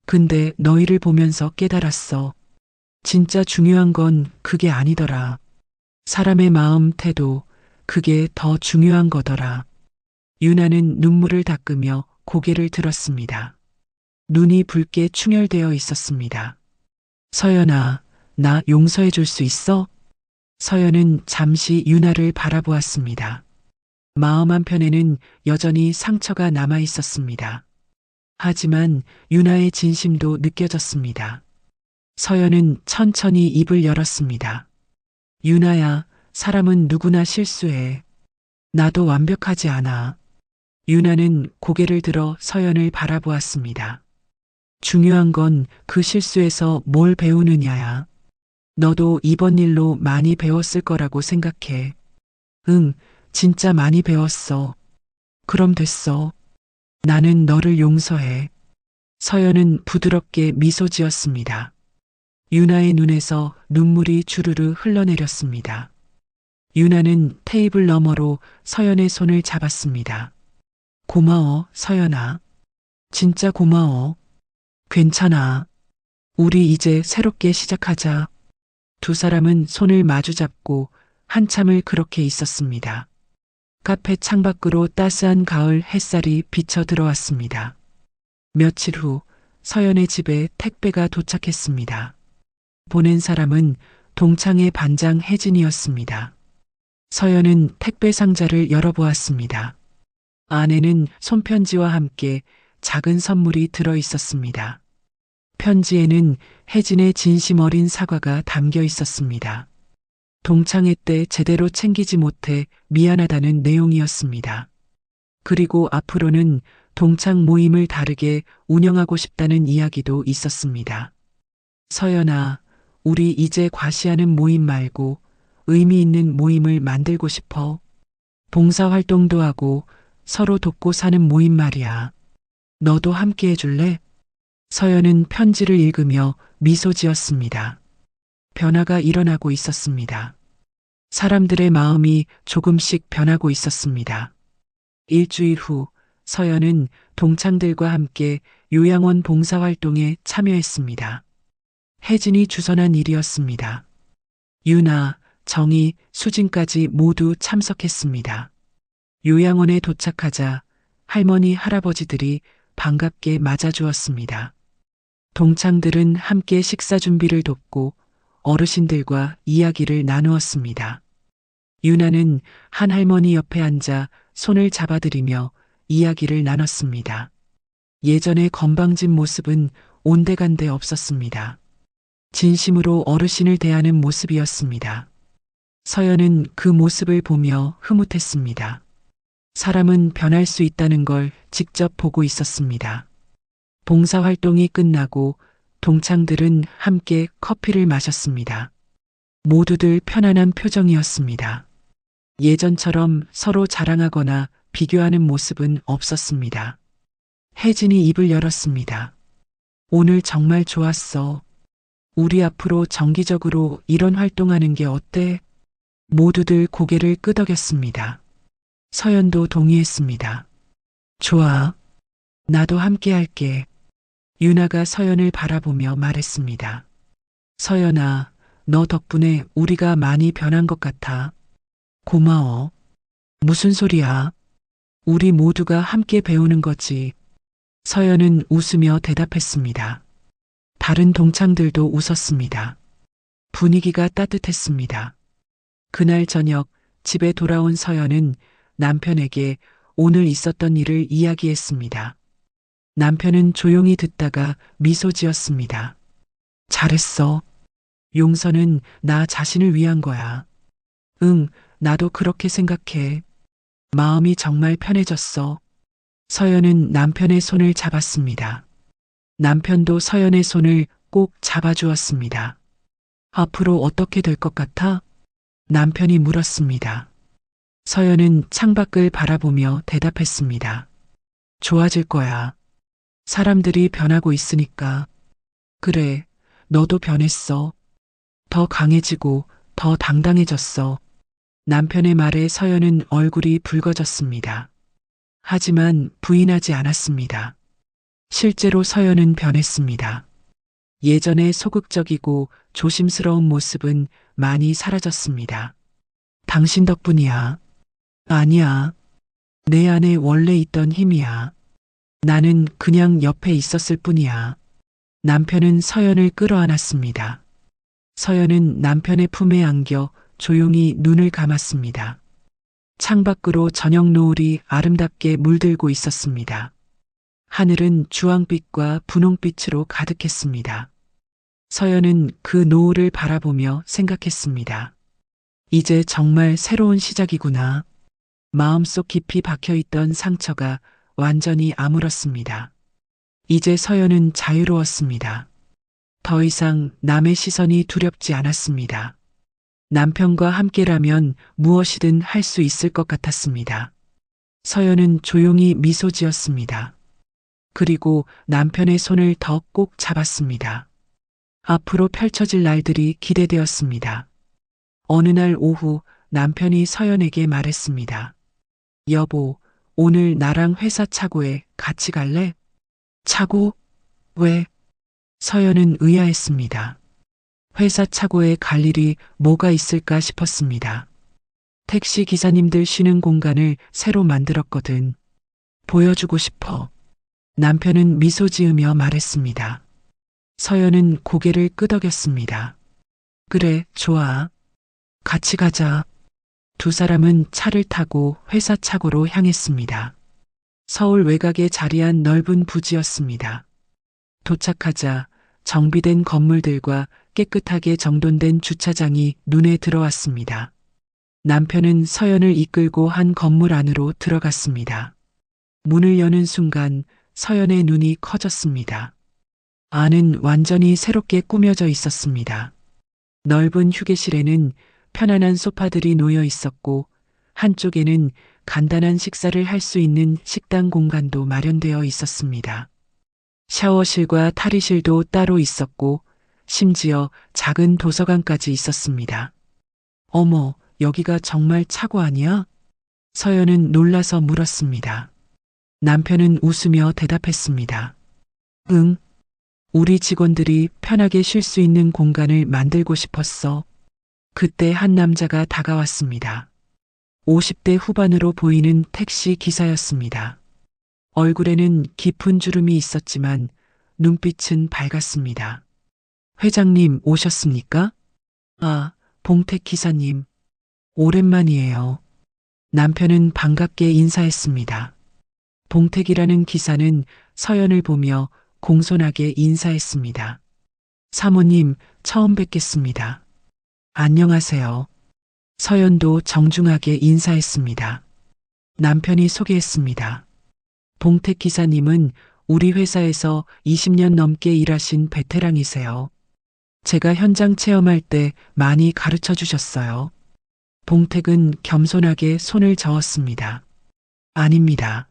근데 너희를 보면서 깨달았어. 진짜 중요한 건 그게 아니더라. 사람의 마음, 태도, 그게 더 중요한 거더라. 유나는 눈물을 닦으며 고개를 들었습니다. 눈이 붉게 충혈되어 있었습니다. 서연아, 나 용서해 줄 수 있어? 서연은 잠시 유나를 바라보았습니다. 마음 한편에는 여전히 상처가 남아 있었습니다. 하지만 유나의 진심도 느껴졌습니다. 서연은 천천히 입을 열었습니다. 유나야, 사람은 누구나 실수해. 나도 완벽하지 않아. 유나는 고개를 들어 서연을 바라보았습니다. 중요한 건 그 실수에서 뭘 배우느냐야. 너도 이번 일로 많이 배웠을 거라고 생각해. 응, 진짜 많이 배웠어. 그럼 됐어. 나는 너를 용서해. 서연은 부드럽게 미소 지었습니다. 유나의 눈에서 눈물이 주르르 흘러내렸습니다. 유나는 테이블 너머로 서연의 손을 잡았습니다. 고마워, 서연아. 진짜 고마워. 괜찮아. 우리 이제 새롭게 시작하자. 두 사람은 손을 마주잡고 한참을 그렇게 있었습니다. 카페 창밖으로 따스한 가을 햇살이 비쳐 들어왔습니다. 며칠 후 서연의 집에 택배가 도착했습니다. 보낸 사람은 동창회 반장 혜진이었습니다. 서연은 택배 상자를 열어보았습니다. 안에는 손편지와 함께 작은 선물이 들어 있었습니다. 편지에는 혜진의 진심 어린 사과가 담겨 있었습니다. 동창회 때 제대로 챙기지 못해 미안하다는 내용이었습니다. 그리고 앞으로는 동창 모임을 다르게 운영하고 싶다는 이야기도 있었습니다. 서연아, 우리 이제 과시하는 모임 말고 의미 있는 모임을 만들고 싶어. 봉사활동도 하고 서로 돕고 사는 모임 말이야. 너도 함께 해줄래? 서연은 편지를 읽으며 미소 지었습니다. 변화가 일어나고 있었습니다. 사람들의 마음이 조금씩 변하고 있었습니다. 일주일 후 서연은 동창들과 함께 요양원 봉사활동에 참여했습니다. 혜진이 주선한 일이었습니다. 유나, 정희, 수진까지 모두 참석했습니다. 요양원에 도착하자 할머니, 할아버지들이 반갑게 맞아주었습니다. 동창들은 함께 식사 준비를 돕고 어르신들과 이야기를 나누었습니다. 유나는 한 할머니 옆에 앉아 손을 잡아드리며 이야기를 나눴습니다. 예전의 건방진 모습은 온데간데 없었습니다. 진심으로 어르신을 대하는 모습이었습니다. 서연은 그 모습을 보며 흐뭇했습니다. 사람은 변할 수 있다는 걸 직접 보고 있었습니다. 봉사활동이 끝나고 동창들은 함께 커피를 마셨습니다. 모두들 편안한 표정이었습니다. 예전처럼 서로 자랑하거나 비교하는 모습은 없었습니다. 혜진이 입을 열었습니다. 오늘 정말 좋았어. 우리 앞으로 정기적으로 이런 활동하는 게 어때? 모두들 고개를 끄덕였습니다. 서연도 동의했습니다. 좋아. 나도 함께 할게. 유나가 서연을 바라보며 말했습니다. 서연아, 너 덕분에 우리가 많이 변한 것 같아. 고마워. 무슨 소리야? 우리 모두가 함께 배우는 거지. 서연은 웃으며 대답했습니다. 다른 동창들도 웃었습니다. 분위기가 따뜻했습니다. 그날 저녁 집에 돌아온 서연은 남편에게 오늘 있었던 일을 이야기했습니다. 남편은 조용히 듣다가 미소 지었습니다. 잘했어. 용서는 나 자신을 위한 거야. 응, 나도 그렇게 생각해. 마음이 정말 편해졌어. 서연은 남편의 손을 잡았습니다. 남편도 서연의 손을 꼭 잡아주었습니다. 앞으로 어떻게 될 것 같아? 남편이 물었습니다. 서연은 창밖을 바라보며 대답했습니다. 좋아질 거야. 사람들이 변하고 있으니까. 그래, 너도 변했어. 더 강해지고 더 당당해졌어. 남편의 말에 서연은 얼굴이 붉어졌습니다. 하지만 부인하지 않았습니다. 실제로 서연은 변했습니다. 예전의 소극적이고 조심스러운 모습은 많이 사라졌습니다. 당신 덕분이야. 아니야. 내 안에 원래 있던 힘이야. 나는 그냥 옆에 있었을 뿐이야. 남편은 서연을 끌어안았습니다. 서연은 남편의 품에 안겨 조용히 눈을 감았습니다. 창밖으로 저녁 노을이 아름답게 물들고 있었습니다. 하늘은 주황빛과 분홍빛으로 가득했습니다. 서연은 그 노을을 바라보며 생각했습니다. 이제 정말 새로운 시작이구나. 마음속 깊이 박혀있던 상처가 완전히 아물었습니다. 이제 서연은 자유로웠습니다. 더 이상 남의 시선이 두렵지 않았습니다. 남편과 함께라면 무엇이든 할 수 있을 것 같았습니다. 서연은 조용히 미소 지었습니다. 그리고 남편의 손을 더 꼭 잡았습니다. 앞으로 펼쳐질 날들이 기대되었습니다. 어느 날 오후 남편이 서연에게 말했습니다. 여보, 오늘 나랑 회사 차고에 같이 갈래? 차고? 왜? 서연은 의아했습니다. 회사 차고에 갈 일이 뭐가 있을까 싶었습니다. 택시 기사님들 쉬는 공간을 새로 만들었거든. 보여주고 싶어. 남편은 미소 지으며 말했습니다. 서연은 고개를 끄덕였습니다. 그래, 좋아. 같이 가자. 두 사람은 차를 타고 회사 차고로 향했습니다. 서울 외곽에 자리한 넓은 부지였습니다. 도착하자 정비된 건물들과 깨끗하게 정돈된 주차장이 눈에 들어왔습니다. 남편은 서연을 이끌고 한 건물 안으로 들어갔습니다. 문을 여는 순간 서연의 눈이 커졌습니다. 안은 완전히 새롭게 꾸며져 있었습니다. 넓은 휴게실에는 편안한 소파들이 놓여 있었고 한쪽에는 간단한 식사를 할 수 있는 식당 공간도 마련되어 있었습니다. 샤워실과 탈의실도 따로 있었고 심지어 작은 도서관까지 있었습니다. 어머, 여기가 정말 차고 아니야? 서연은 놀라서 물었습니다. 남편은 웃으며 대답했습니다. 응. 우리 직원들이 편하게 쉴 수 있는 공간을 만들고 싶었어. 그때 한 남자가 다가왔습니다. 50대 후반으로 보이는 택시 기사였습니다. 얼굴에는 깊은 주름이 있었지만 눈빛은 밝았습니다. 회장님 오셨습니까? 아, 봉택 기사님. 오랜만이에요. 남편은 반갑게 인사했습니다. 봉택이라는 기사는 서연을 보며 공손하게 인사했습니다. 사모님, 처음 뵙겠습니다. 안녕하세요. 서연도 정중하게 인사했습니다. 남편이 소개했습니다. 봉택 기사님은 우리 회사에서 20년 넘게 일하신 베테랑이세요. 제가 현장 체험할 때 많이 가르쳐 주셨어요. 봉택은 겸손하게 손을 저었습니다. 아닙니다.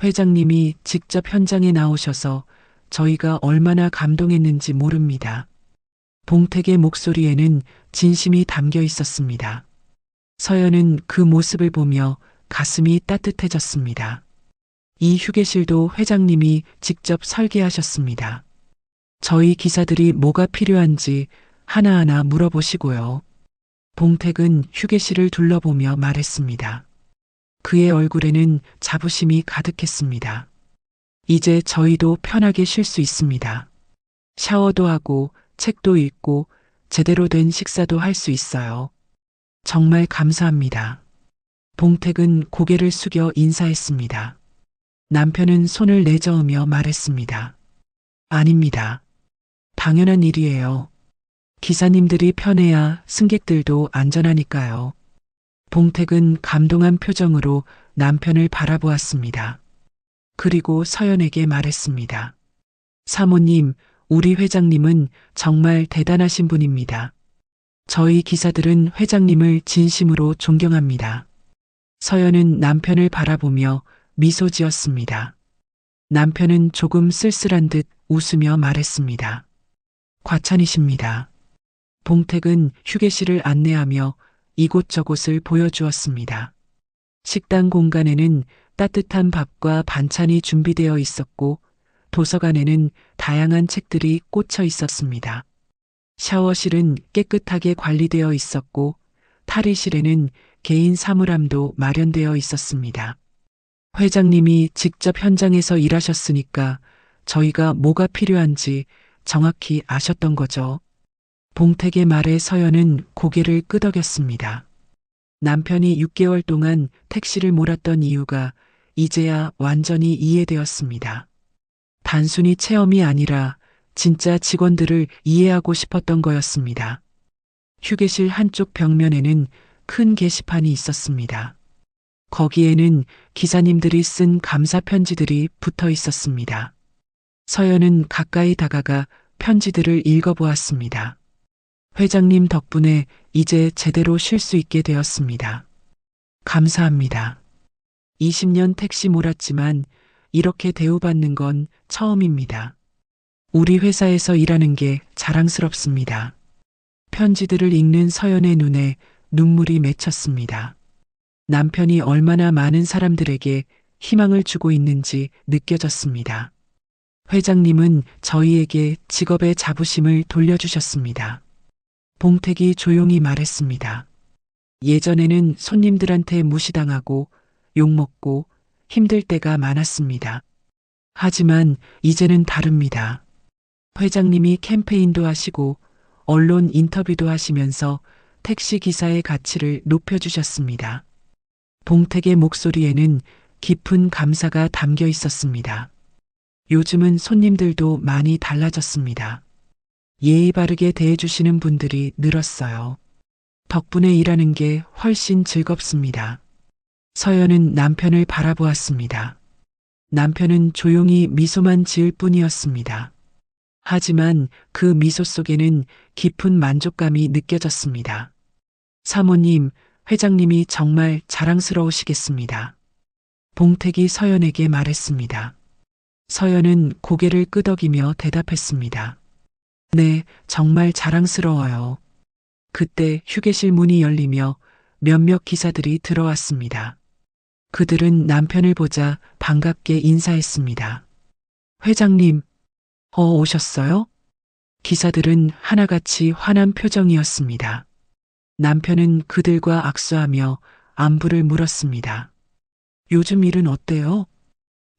회장님이 직접 현장에 나오셔서 저희가 얼마나 감동했는지 모릅니다. 봉택의 목소리에는 진심이 담겨 있었습니다. 서연은 그 모습을 보며 가슴이 따뜻해졌습니다. 이 휴게실도 회장님이 직접 설계하셨습니다. 저희 기사들이 뭐가 필요한지 하나하나 물어보시고요. 봉택은 휴게실을 둘러보며 말했습니다. 그의 얼굴에는 자부심이 가득했습니다. 이제 저희도 편하게 쉴 수 있습니다. 샤워도 하고 책도 읽고 제대로 된 식사도 할 수 있어요. 정말 감사합니다. 봉택은 고개를 숙여 인사했습니다. 남편은 손을 내저으며 말했습니다. 아닙니다. 당연한 일이에요. 기사님들이 편해야 승객들도 안전하니까요. 봉택은 감동한 표정으로 남편을 바라보았습니다. 그리고 서연에게 말했습니다. 사모님, 우리 회장님은 정말 대단하신 분입니다. 저희 기사들은 회장님을 진심으로 존경합니다. 서연은 남편을 바라보며 미소 지었습니다. 남편은 조금 쓸쓸한 듯 웃으며 말했습니다. 과찬이십니다. 봉택은 휴게실을 안내하며 이곳저곳을 보여주었습니다. 식당 공간에는 따뜻한 밥과 반찬이 준비되어 있었고 도서관에는 다양한 책들이 꽂혀 있었습니다. 샤워실은 깨끗하게 관리되어 있었고 탈의실에는 개인 사물함도 마련되어 있었습니다. 회장님이 직접 현장에서 일하셨으니까 저희가 뭐가 필요한지 정확히 아셨던 거죠. 봉택의 말에 서연은 고개를 끄덕였습니다. 남편이 6개월 동안 택시를 몰았던 이유가 이제야 완전히 이해되었습니다. 단순히 체험이 아니라 진짜 직원들을 이해하고 싶었던 거였습니다. 휴게실 한쪽 벽면에는 큰 게시판이 있었습니다. 거기에는 기사님들이 쓴 감사 편지들이 붙어 있었습니다. 서연은 가까이 다가가 편지들을 읽어보았습니다. 회장님 덕분에 이제 제대로 쉴 수 있게 되었습니다. 감사합니다. 20년 택시 몰았지만 이렇게 대우받는 건 처음입니다. 우리 회사에서 일하는 게 자랑스럽습니다. 편지들을 읽는 서연의 눈에 눈물이 맺혔습니다. 남편이 얼마나 많은 사람들에게 희망을 주고 있는지 느껴졌습니다. 회장님은 저희에게 직업의 자부심을 돌려주셨습니다. 봉택이 조용히 말했습니다. 예전에는 손님들한테 무시당하고 욕먹고 힘들 때가 많았습니다. 하지만 이제는 다릅니다. 회장님이 캠페인도 하시고 언론 인터뷰도 하시면서 택시 기사의 가치를 높여주셨습니다. 봉택의 목소리에는 깊은 감사가 담겨 있었습니다. 요즘은 손님들도 많이 달라졌습니다. 예의 바르게 대해주시는 분들이 늘었어요. 덕분에 일하는 게 훨씬 즐겁습니다. 서연은 남편을 바라보았습니다. 남편은 조용히 미소만 지을 뿐이었습니다. 하지만 그 미소 속에는 깊은 만족감이 느껴졌습니다. 사모님, 회장님이 정말 자랑스러우시겠습니다. 봉택이 서연에게 말했습니다. 서연은 고개를 끄덕이며 대답했습니다. 네, 정말 자랑스러워요. 그때 휴게실 문이 열리며 몇몇 기사들이 들어왔습니다. 그들은 남편을 보자 반갑게 인사했습니다. 회장님, 오셨어요? 기사들은 하나같이 환한 표정이었습니다. 남편은 그들과 악수하며 안부를 물었습니다. 요즘 일은 어때요?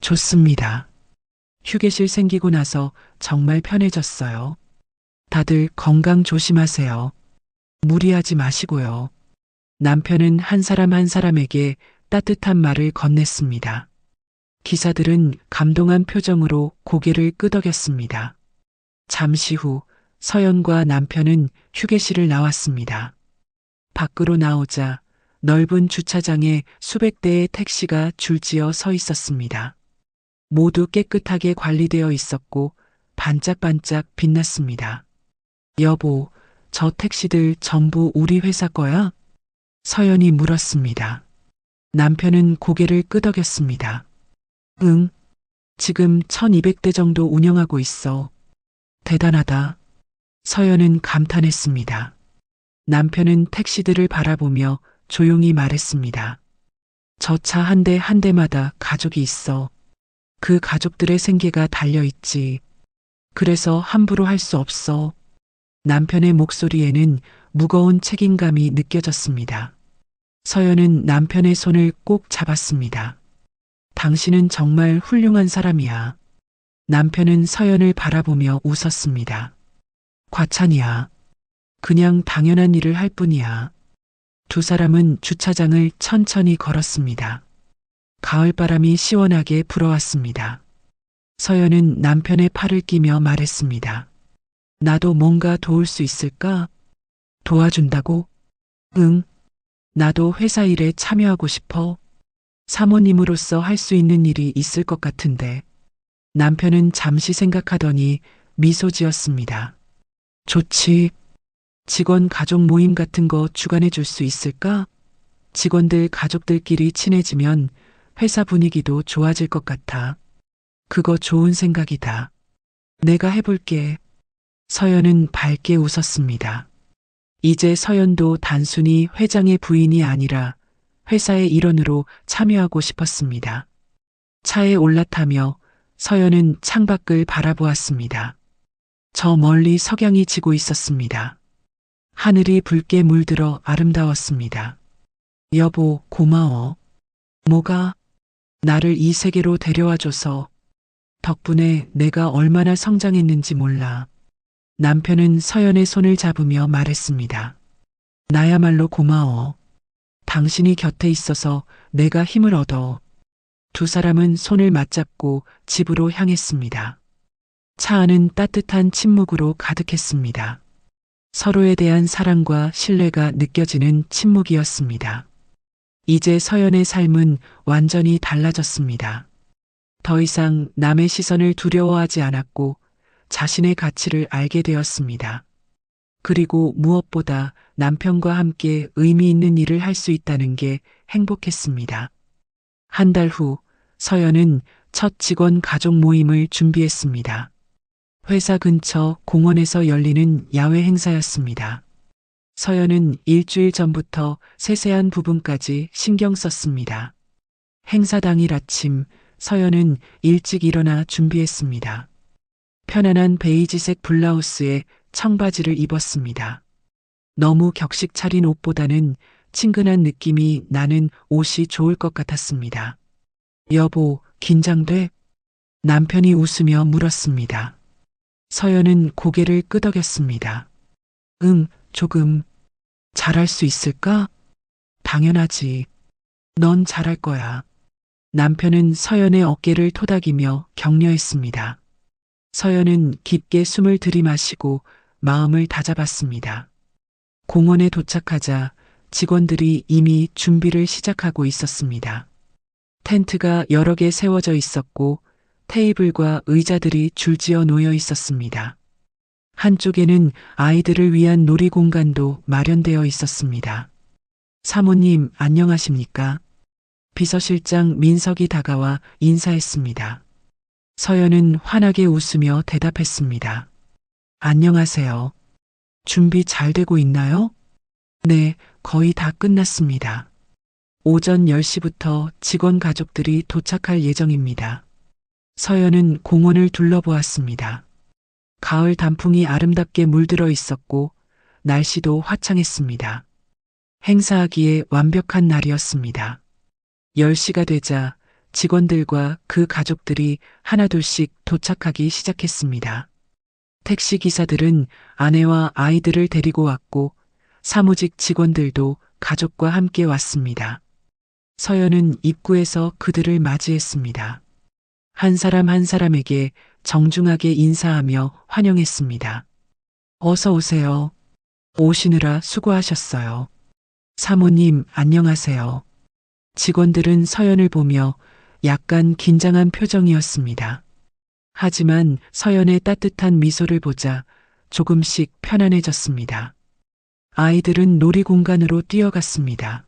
좋습니다. 휴게실 생기고 나서 정말 편해졌어요. 다들 건강 조심하세요. 무리하지 마시고요. 남편은 한 사람 한 사람에게 따뜻한 말을 건넸습니다. 기사들은 감동한 표정으로 고개를 끄덕였습니다. 잠시 후 서연과 남편은 휴게실을 나왔습니다. 밖으로 나오자 넓은 주차장에 수백 대의 택시가 줄지어 서 있었습니다. 모두 깨끗하게 관리되어 있었고 반짝반짝 빛났습니다. 여보, 저 택시들 전부 우리 회사 거야? 서연이 물었습니다. 남편은 고개를 끄덕였습니다. 응, 지금 1200대 정도 운영하고 있어. 대단하다. 서연은 감탄했습니다. 남편은 택시들을 바라보며 조용히 말했습니다. 저 차 한 대 한 대마다 가족이 있어. 그 가족들의 생계가 달려있지. 그래서 함부로 할 수 없어. 남편의 목소리에는 무거운 책임감이 느껴졌습니다. 서연은 남편의 손을 꼭 잡았습니다. 당신은 정말 훌륭한 사람이야. 남편은 서연을 바라보며 웃었습니다. 과찬이야. 그냥 당연한 일을 할 뿐이야. 두 사람은 주차장을 천천히 걸었습니다. 가을바람이 시원하게 불어왔습니다. 서연은 남편의 팔을 끼며 말했습니다. 나도 뭔가 도울 수 있을까? 도와준다고? 응. 나도 회사 일에 참여하고 싶어. 사모님으로서 할 수 있는 일이 있을 것 같은데. 남편은 잠시 생각하더니 미소 지었습니다. 좋지. 직원 가족 모임 같은 거 주관해 줄 수 있을까? 직원들 가족들끼리 친해지면 회사 분위기도 좋아질 것 같아. 그거 좋은 생각이다. 내가 해볼게. 서연은 밝게 웃었습니다. 이제 서연도 단순히 회장의 부인이 아니라 회사의 일원으로 참여하고 싶었습니다. 차에 올라타며 서연은 창밖을 바라보았습니다. 저 멀리 석양이 지고 있었습니다. 하늘이 붉게 물들어 아름다웠습니다. 여보, 고마워. 뭐가? 나를 이 세계로 데려와줘서. 덕분에 내가 얼마나 성장했는지 몰라. 남편은 서연의 손을 잡으며 말했습니다. 나야말로 고마워. 당신이 곁에 있어서 내가 힘을 얻어. 두 사람은 손을 맞잡고 집으로 향했습니다. 차 안은 따뜻한 침묵으로 가득했습니다. 서로에 대한 사랑과 신뢰가 느껴지는 침묵이었습니다. 이제 서연의 삶은 완전히 달라졌습니다. 더 이상 남의 시선을 두려워하지 않았고 자신의 가치를 알게 되었습니다. 그리고 무엇보다 남편과 함께 의미 있는 일을 할 수 있다는 게 행복했습니다. 한 달 후 서연은 첫 직원 가족 모임을 준비했습니다. 회사 근처 공원에서 열리는 야외 행사였습니다. 서연은 일주일 전부터 세세한 부분까지 신경 썼습니다. 행사 당일 아침 서연은 일찍 일어나 준비했습니다. 편안한 베이지색 블라우스에 청바지를 입었습니다. 너무 격식 차린 옷보다는 친근한 느낌이 나는 옷이 좋을 것 같았습니다. 여보, 긴장돼? 남편이 웃으며 물었습니다. 서연은 고개를 끄덕였습니다. 응, 조금. 잘할 수 있을까? 당연하지. 넌 잘할 거야. 남편은 서연의 어깨를 토닥이며 격려했습니다. 서연은 깊게 숨을 들이마시고 마음을 다잡았습니다. 공원에 도착하자 직원들이 이미 준비를 시작하고 있었습니다. 텐트가 여러 개 세워져 있었고 테이블과 의자들이 줄지어 놓여 있었습니다. 한쪽에는 아이들을 위한 놀이공간도 마련되어 있었습니다. 사모님, 안녕하십니까? 비서실장 민석이 다가와 인사했습니다. 서연은 환하게 웃으며 대답했습니다. 안녕하세요. 준비 잘 되고 있나요? 네, 거의 다 끝났습니다. 오전 10시부터 직원 가족들이 도착할 예정입니다. 서연은 공원을 둘러보았습니다. 가을 단풍이 아름답게 물들어 있었고 날씨도 화창했습니다. 행사하기에 완벽한 날이었습니다. 10시가 되자 직원들과 그 가족들이 하나둘씩 도착하기 시작했습니다. 택시 기사들은 아내와 아이들을 데리고 왔고 사무직 직원들도 가족과 함께 왔습니다. 서연은 입구에서 그들을 맞이했습니다. 한 사람 한 사람에게 정중하게 인사하며 환영했습니다. 어서 오세요. 오시느라 수고하셨어요. 사모님, 안녕하세요. 직원들은 서연을 보며 약간 긴장한 표정이었습니다. 하지만 서연의 따뜻한 미소를 보자 조금씩 편안해졌습니다. 아이들은 놀이공간으로 뛰어갔습니다.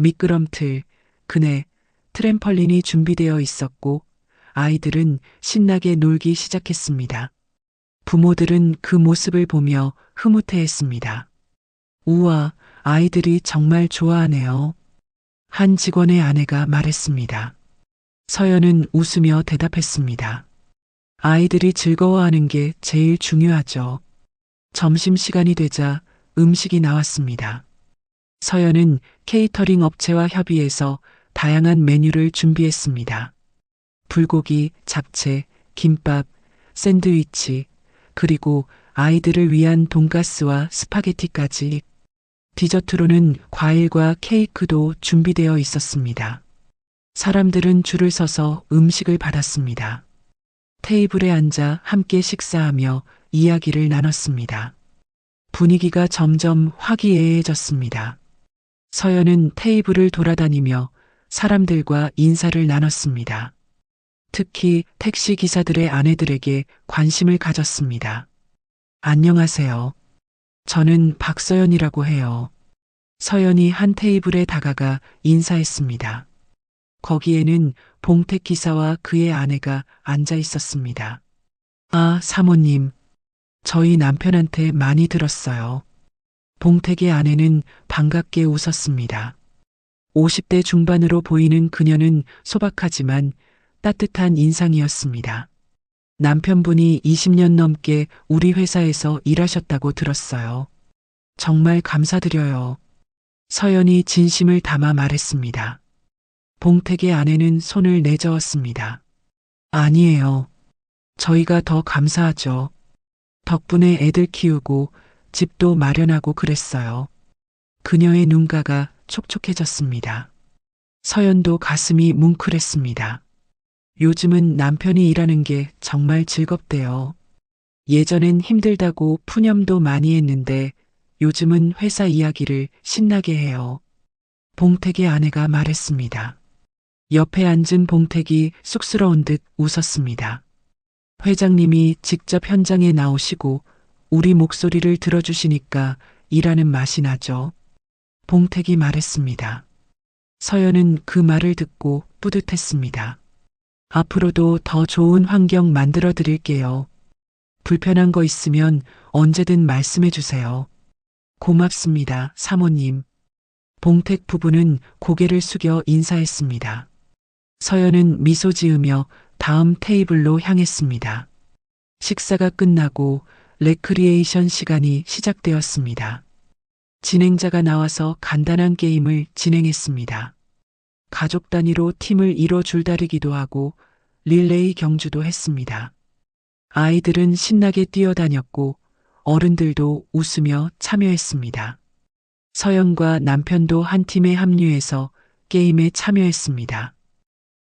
미끄럼틀, 그네, 트램펄린이 준비되어 있었고 아이들은 신나게 놀기 시작했습니다. 부모들은 그 모습을 보며 흐뭇해했습니다. 우와, 아이들이 정말 좋아하네요. 한 직원의 아내가 말했습니다. 서연은 웃으며 대답했습니다. 아이들이 즐거워하는 게 제일 중요하죠. 점심시간이 되자 음식이 나왔습니다. 서연은 케이터링 업체와 협의해서 다양한 메뉴를 준비했습니다. 불고기, 잡채, 김밥, 샌드위치, 그리고 아이들을 위한 돈가스와 스파게티까지. 디저트로는 과일과 케이크도 준비되어 있었습니다. 사람들은 줄을 서서 음식을 받았습니다. 테이블에 앉아 함께 식사하며 이야기를 나눴습니다. 분위기가 점점 화기애애해졌습니다. 서연은 테이블을 돌아다니며 사람들과 인사를 나눴습니다. 특히 택시 기사들의 아내들에게 관심을 가졌습니다. 안녕하세요. 저는 박서연이라고 해요. 서연이 한 테이블에 다가가 인사했습니다. 거기에는 봉택 기사와 그의 아내가 앉아 있었습니다. 아, 사모님. 저희 남편한테 많이 들었어요. 봉택의 아내는 반갑게 웃었습니다. 50대 중반으로 보이는 그녀는 소박하지만 따뜻한 인상이었습니다. 남편분이 20년 넘게 우리 회사에서 일하셨다고 들었어요. 정말 감사드려요. 서연이 진심을 담아 말했습니다. 봉택의 아내는 손을 내저었습니다. 아니에요. 저희가 더 감사하죠. 덕분에 애들 키우고 집도 마련하고 그랬어요. 그녀의 눈가가 촉촉해졌습니다. 서연도 가슴이 뭉클했습니다. 요즘은 남편이 일하는 게 정말 즐겁대요. 예전엔 힘들다고 푸념도 많이 했는데 요즘은 회사 이야기를 신나게 해요. 봉택의 아내가 말했습니다. 옆에 앉은 봉택이 쑥스러운 듯 웃었습니다. 회장님이 직접 현장에 나오시고 우리 목소리를 들어주시니까 일하는 맛이 나죠. 봉택이 말했습니다. 서연은 그 말을 듣고 뿌듯했습니다. 앞으로도 더 좋은 환경 만들어 드릴게요. 불편한 거 있으면 언제든 말씀해 주세요. 고맙습니다, 사모님. 봉택 부부는 고개를 숙여 인사했습니다. 서연은 미소 지으며 다음 테이블로 향했습니다. 식사가 끝나고 레크리에이션 시간이 시작되었습니다. 진행자가 나와서 간단한 게임을 진행했습니다. 가족 단위로 팀을 이뤄 줄다리기도 하고 릴레이 경주도 했습니다. 아이들은 신나게 뛰어다녔고 어른들도 웃으며 참여했습니다. 서연과 남편도 한 팀에 합류해서 게임에 참여했습니다.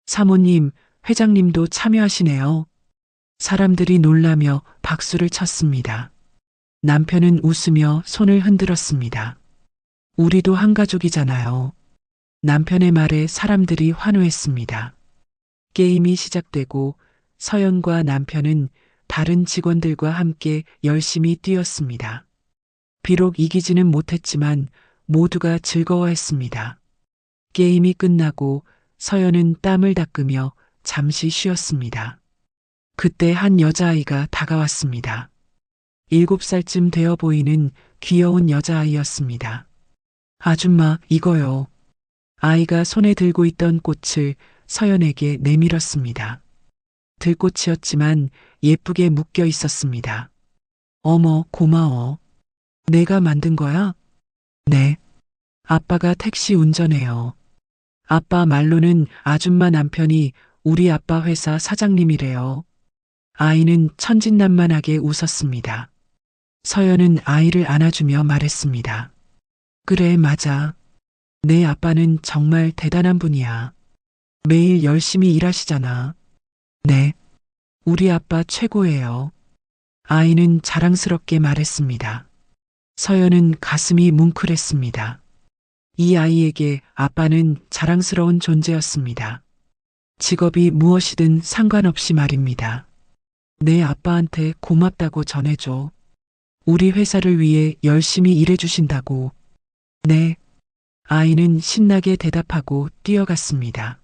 사모님, 회장님도 참여하시네요. 사람들이 놀라며 박수를 쳤습니다. 남편은 웃으며 손을 흔들었습니다. 우리도 한 가족이잖아요. 남편의 말에 사람들이 환호했습니다. 게임이 시작되고 서연과 남편은 다른 직원들과 함께 열심히 뛰었습니다. 비록 이기지는 못했지만 모두가 즐거워했습니다. 게임이 끝나고 서연은 땀을 닦으며 잠시 쉬었습니다. 그때 한 여자아이가 다가왔습니다. 7살쯤 되어 보이는 귀여운 여자아이였습니다. 아줌마, 이거요. 아이가 손에 들고 있던 꽃을 서연에게 내밀었습니다. 들꽃이었지만 예쁘게 묶여 있었습니다. 어머, 고마워. 내가 만든 거야? 네. 아빠가 택시 운전해요. 아빠 말로는 아줌마 남편이 우리 아빠 회사 사장님이래요. 아이는 천진난만하게 웃었습니다. 서연은 아이를 안아주며 말했습니다. 그래, 맞아. 내 아빠는 정말 대단한 분이야. 매일 열심히 일하시잖아. 네. 우리 아빠 최고예요. 아이는 자랑스럽게 말했습니다. 서연은 가슴이 뭉클했습니다. 이 아이에게 아빠는 자랑스러운 존재였습니다. 직업이 무엇이든 상관없이 말입니다. 내 아빠한테 고맙다고 전해줘. 우리 회사를 위해 열심히 일해주신다고. 네. 아이는 신나게 대답하고 뛰어갔습니다.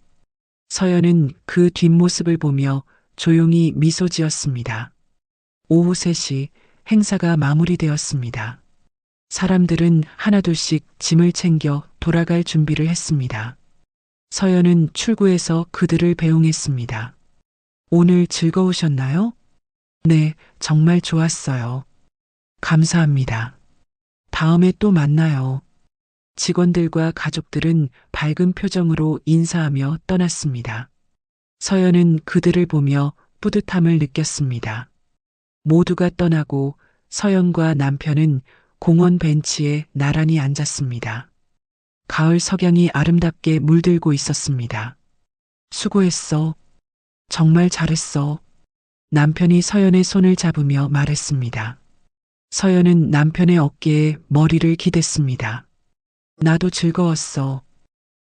서연은 그 뒷모습을 보며 조용히 미소 지었습니다. 오후 3시 행사가 마무리되었습니다. 사람들은 하나둘씩 짐을 챙겨 돌아갈 준비를 했습니다. 서연은 출구에서 그들을 배웅했습니다. 오늘 즐거우셨나요? 네, 정말 좋았어요. 감사합니다. 다음에 또 만나요. 직원들과 가족들은 밝은 표정으로 인사하며 떠났습니다. 서연은 그들을 보며 뿌듯함을 느꼈습니다. 모두가 떠나고 서연과 남편은 공원 벤치에 나란히 앉았습니다. 가을 석양이 아름답게 물들고 있었습니다. 수고했어. 정말 잘했어. 남편이 서연의 손을 잡으며 말했습니다. 서연은 남편의 어깨에 머리를 기댔습니다. 나도 즐거웠어.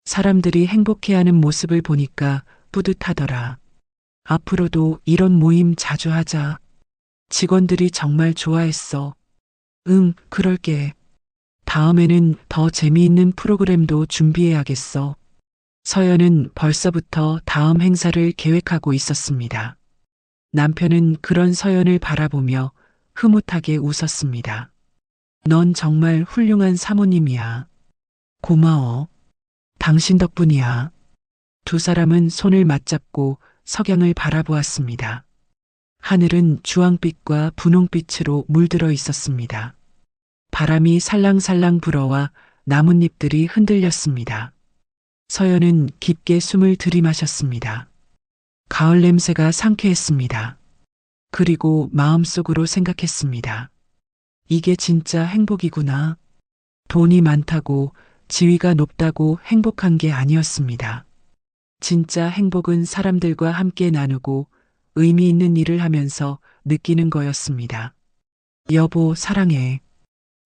사람들이 행복해하는 모습을 보니까 뿌듯하더라. 앞으로도 이런 모임 자주 하자. 직원들이 정말 좋아했어. 응, 그럴게. 다음에는 더 재미있는 프로그램도 준비해야겠어. 서연은 벌써부터 다음 행사를 계획하고 있었습니다. 남편은 그런 서연을 바라보며 흐뭇하게 웃었습니다. 넌 정말 훌륭한 사모님이야. 고마워. 당신 덕분이야. 두 사람은 손을 맞잡고 석양을 바라보았습니다. 하늘은 주황빛과 분홍빛으로 물들어 있었습니다. 바람이 살랑살랑 불어와 나뭇잎들이 흔들렸습니다. 서연은 깊게 숨을 들이마셨습니다. 가을 냄새가 상쾌했습니다. 그리고 마음속으로 생각했습니다. 이게 진짜 행복이구나. 돈이 많다고 지위가 높다고 행복한 게 아니었습니다. 진짜 행복은 사람들과 함께 나누고 의미 있는 일을 하면서 느끼는 거였습니다. 여보, 사랑해.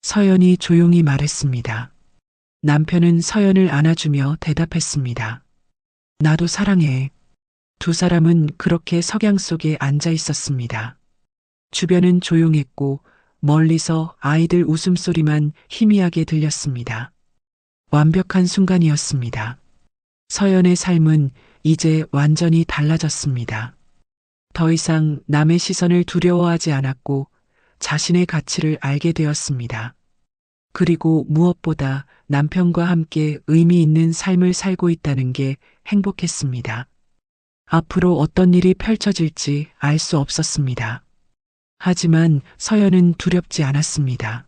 서연이 조용히 말했습니다. 남편은 서연을 안아주며 대답했습니다. 나도 사랑해. 두 사람은 그렇게 석양 속에 앉아 있었습니다. 주변은 조용했고 멀리서 아이들 웃음소리만 희미하게 들렸습니다. 완벽한 순간이었습니다. 서연의 삶은 이제 완전히 달라졌습니다. 더 이상 남의 시선을 두려워하지 않았고 자신의 가치를 알게 되었습니다. 그리고 무엇보다 남편과 함께 의미 있는 삶을 살고 있다는 게 행복했습니다. 앞으로 어떤 일이 펼쳐질지 알 수 없었습니다. 하지만 서연은 두렵지 않았습니다.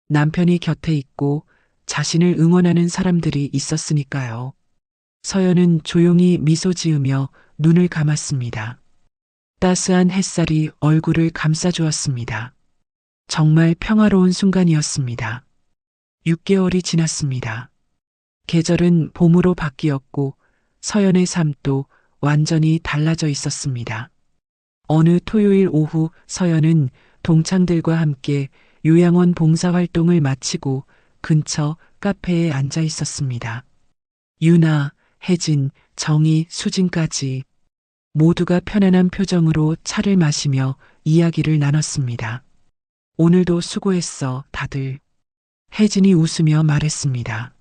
남편이 곁에 있고 자신을 응원하는 사람들이 있었으니까요. 서연은 조용히 미소 지으며 눈을 감았습니다. 따스한 햇살이 얼굴을 감싸주었습니다. 정말 평화로운 순간이었습니다. 6개월이 지났습니다. 계절은 봄으로 바뀌었고 서연의 삶도 완전히 달라져 있었습니다. 어느 토요일 오후 서연은 동창들과 함께 요양원 봉사활동을 마치고 근처 카페에 앉아 있었습니다. 유나, 혜진, 정희, 수진까지 모두가 편안한 표정으로 차를 마시며 이야기를 나눴습니다. 오늘도 수고했어, 다들. 혜진이 웃으며 말했습니다.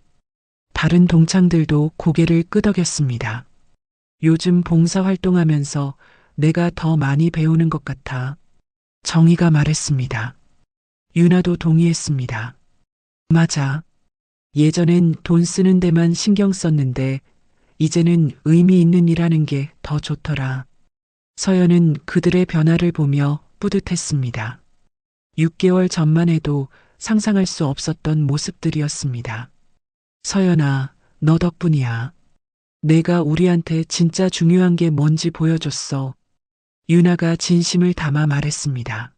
다른 동창들도 고개를 끄덕였습니다. 요즘 봉사활동하면서 내가 더 많이 배우는 것 같아. 정희가 말했습니다. 유나도 동의했습니다. 맞아. 예전엔 돈 쓰는 데만 신경 썼는데 이제는 의미 있는 일하는 게 더 좋더라. 서연은 그들의 변화를 보며 뿌듯했습니다. 6개월 전만 해도 상상할 수 없었던 모습들이었습니다. 서연아, 너 덕분이야. 내가 우리한테 진짜 중요한 게 뭔지 보여줬어. 유나가 진심을 담아 말했습니다.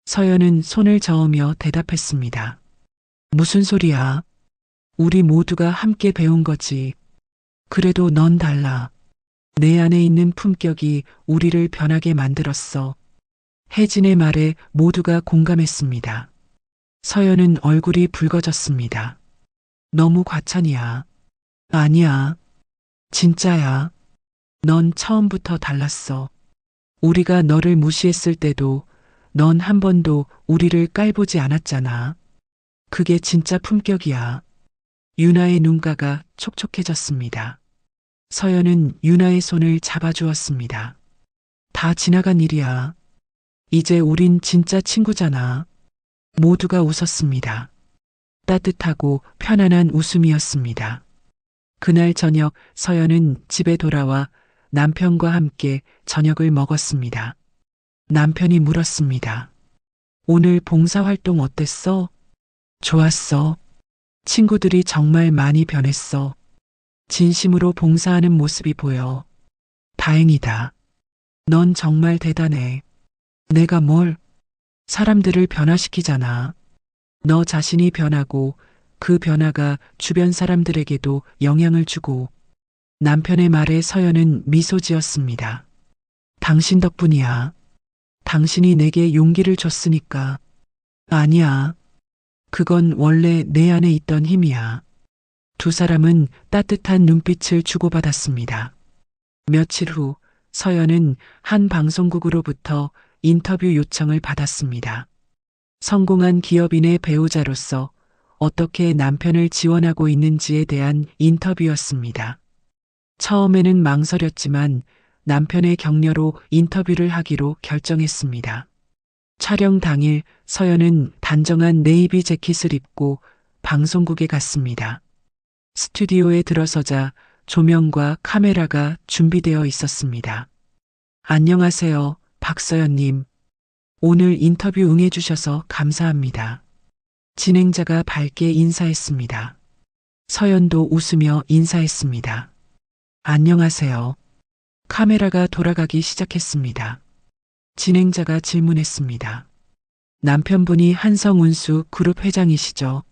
서연은 손을 저으며 대답했습니다. 무슨 소리야? 우리 모두가 함께 배운 거지. 그래도 넌 달라. 내 안에 있는 품격이 우리를 변하게 만들었어. 혜진의 말에 모두가 공감했습니다. 서연은 얼굴이 붉어졌습니다. 너무 과찬이야. 아니야. 진짜야. 넌 처음부터 달랐어. 우리가 너를 무시했을 때도 넌 한 번도 우리를 깔보지 않았잖아. 그게 진짜 품격이야. 유나의 눈가가 촉촉해졌습니다. 서연은 유나의 손을 잡아주었습니다. 다 지나간 일이야. 이제 우린 진짜 친구잖아. 모두가 웃었습니다. 따뜻하고 편안한 웃음이었습니다. 그날 저녁 서연은 집에 돌아와 남편과 함께 저녁을 먹었습니다. 남편이 물었습니다. 오늘 봉사활동 어땠어? 좋았어. 친구들이 정말 많이 변했어. 진심으로 봉사하는 모습이 보여. 다행이다. 넌 정말 대단해. 내가 뭘? 사람들을 변화시키잖아. 너 자신이 변하고 그 변화가 주변 사람들에게도 영향을 주고. 남편의 말에 서연은 미소 지었습니다. 당신 덕분이야. 당신이 내게 용기를 줬으니까. 아니야. 그건 원래 내 안에 있던 힘이야. 두 사람은 따뜻한 눈빛을 주고받았습니다. 며칠 후 서연은 한 방송국으로부터 인터뷰 요청을 받았습니다. 성공한 기업인의 배우자로서 어떻게 남편을 지원하고 있는지에 대한 인터뷰였습니다. 처음에는 망설였지만 남편의 격려로 인터뷰를 하기로 결정했습니다. 촬영 당일 서연은 단정한 네이비 재킷을 입고 방송국에 갔습니다. 스튜디오에 들어서자 조명과 카메라가 준비되어 있었습니다. 안녕하세요, 박서연님. 오늘 인터뷰 응해주셔서 감사합니다. 진행자가 밝게 인사했습니다. 서연도 웃으며 인사했습니다. 안녕하세요. 카메라가 돌아가기 시작했습니다. 진행자가 질문했습니다. 남편분이 한성운수 그룹 회장이시죠?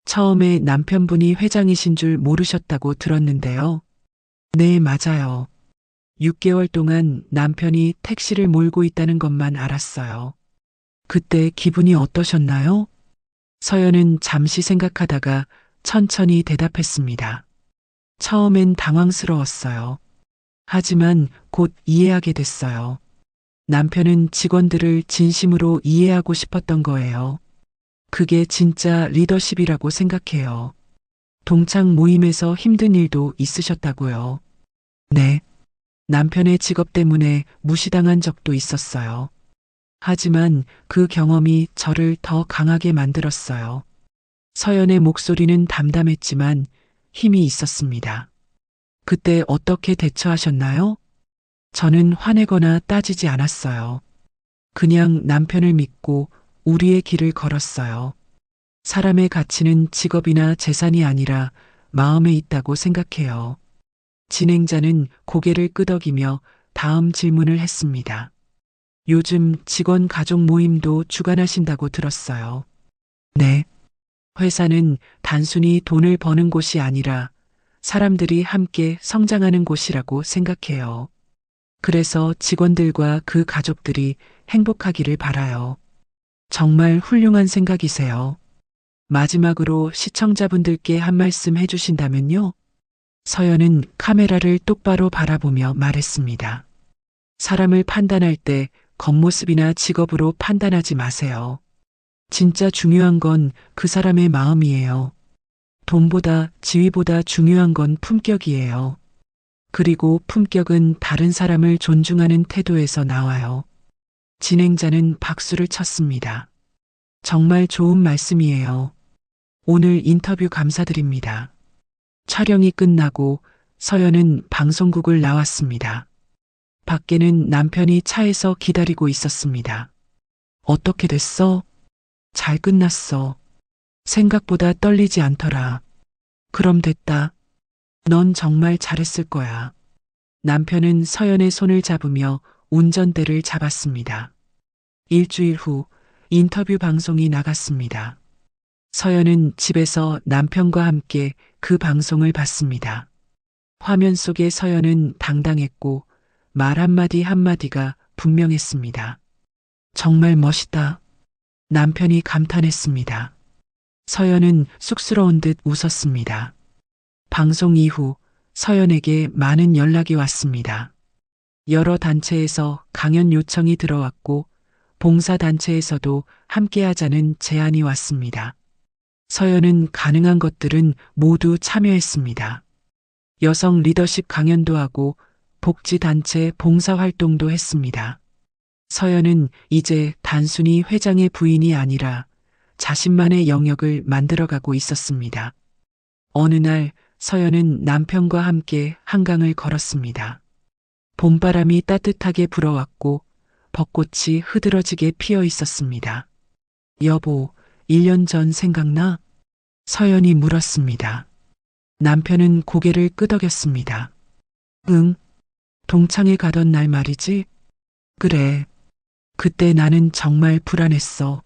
처음에 남편분이 회장이신 줄 모르셨다고 들었는데요. 네, 맞아요. 6개월 동안 남편이 택시를 몰고 있다는 것만 알았어요. 그때 기분이 어떠셨나요? 서연은 잠시 생각하다가 천천히 대답했습니다. 처음엔 당황스러웠어요. 하지만 곧 이해하게 됐어요. 남편은 직원들을 진심으로 이해하고 싶었던 거예요. 그게 진짜 리더십이라고 생각해요. 동창 모임에서 힘든 일도 있으셨다고요. 네. 남편의 직업 때문에 무시당한 적도 있었어요. 하지만 그 경험이 저를 더 강하게 만들었어요. 서연의 목소리는 담담했지만 힘이 있었습니다. 그때 어떻게 대처하셨나요? 저는 화내거나 따지지 않았어요. 그냥 남편을 믿고 우리의 길을 걸었어요. 사람의 가치는 직업이나 재산이 아니라 마음에 있다고 생각해요. 진행자는 고개를 끄덕이며 다음 질문을 했습니다. 요즘 직원 가족 모임도 주관하신다고 들었어요. 네. 회사는 단순히 돈을 버는 곳이 아니라 사람들이 함께 성장하는 곳이라고 생각해요. 그래서 직원들과 그 가족들이 행복하기를 바라요. 정말 훌륭한 생각이세요. 마지막으로 시청자분들께 한 말씀 해주신다면요? 서연은 카메라를 똑바로 바라보며 말했습니다. 사람을 판단할 때 겉모습이나 직업으로 판단하지 마세요. 진짜 중요한 건 그 사람의 마음이에요. 돈보다 지위보다 중요한 건 품격이에요. 그리고 품격은 다른 사람을 존중하는 태도에서 나와요. 진행자는 박수를 쳤습니다. 정말 좋은 말씀이에요. 오늘 인터뷰 감사드립니다. 촬영이 끝나고 서연은 방송국을 나왔습니다. 밖에는 남편이 차에서 기다리고 있었습니다. 어떻게 됐어? 잘 끝났어. 생각보다 떨리지 않더라. 그럼 됐다. 넌 정말 잘했을 거야. 남편은 서연의 손을 잡으며 운전대를 잡았습니다. 일주일 후 인터뷰 방송이 나갔습니다. 서연은 집에서 남편과 함께 그 방송을 봤습니다. 화면 속의 서연은 당당했고 말 한마디 한마디가 분명했습니다. 정말 멋있다. 남편이 감탄했습니다. 서연은 쑥스러운 듯 웃었습니다. 방송 이후 서연에게 많은 연락이 왔습니다. 여러 단체에서 강연 요청이 들어왔고 봉사단체에서도 함께하자는 제안이 왔습니다. 서연은 가능한 것들은 모두 참여했습니다. 여성 리더십 강연도 하고 복지단체 봉사활동도 했습니다. 서연은 이제 단순히 회장의 부인이 아니라 자신만의 영역을 만들어가고 있었습니다. 어느 날 서연은 남편과 함께 한강을 걸었습니다. 봄바람이 따뜻하게 불어왔고 벚꽃이 흐드러지게 피어 있었습니다. 여보, 1년 전 생각나? 서연이 물었습니다. 남편은 고개를 끄덕였습니다. 응, 동창회 가던 날 말이지? 그래. 그때 나는 정말 불안했어.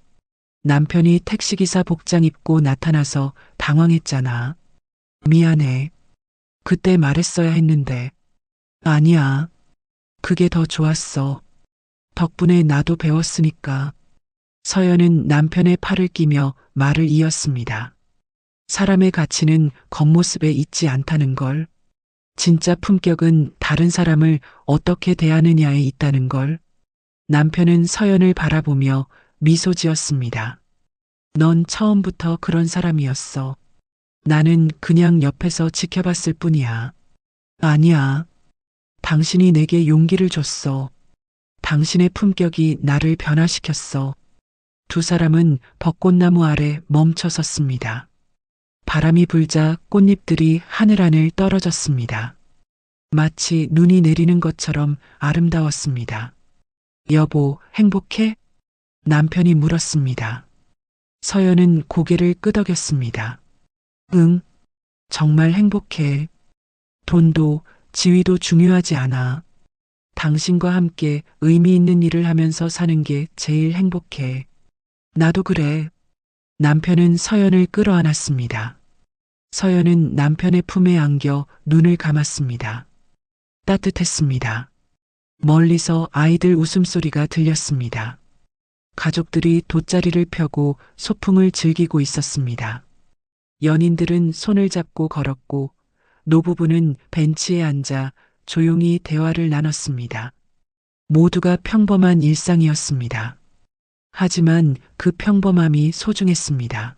남편이 택시기사 복장 입고 나타나서 당황했잖아. 미안해. 그때 말했어야 했는데. 아니야. 그게 더 좋았어. 덕분에 나도 배웠으니까. 서연은 남편의 팔을 끼며 말을 이었습니다. 사람의 가치는 겉모습에 있지 않다는 걸. 진짜 품격은 다른 사람을 어떻게 대하느냐에 있다는 걸. 남편은 서연을 바라보며 미소 지었습니다. 넌 처음부터 그런 사람이었어. 나는 그냥 옆에서 지켜봤을 뿐이야. 아니야. 당신이 내게 용기를 줬어. 당신의 품격이 나를 변화시켰어. 두 사람은 벚꽃나무 아래 멈춰 섰습니다. 바람이 불자 꽃잎들이 하늘하늘 떨어졌습니다. 마치 눈이 내리는 것처럼 아름다웠습니다. 여보, 행복해? 남편이 물었습니다. 서연은 고개를 끄덕였습니다. 응, 정말 행복해. 돈도 지위도 중요하지 않아. 당신과 함께 의미 있는 일을 하면서 사는 게 제일 행복해. 나도 그래. 남편은 서연을 끌어안았습니다. 서연은 남편의 품에 안겨 눈을 감았습니다. 따뜻했습니다. 멀리서 아이들 웃음소리가 들렸습니다. 가족들이 돗자리를 펴고 소풍을 즐기고 있었습니다. 연인들은 손을 잡고 걸었고 노부부는 벤치에 앉아 조용히 대화를 나눴습니다. 모두가 평범한 일상이었습니다. 하지만 그 평범함이 소중했습니다.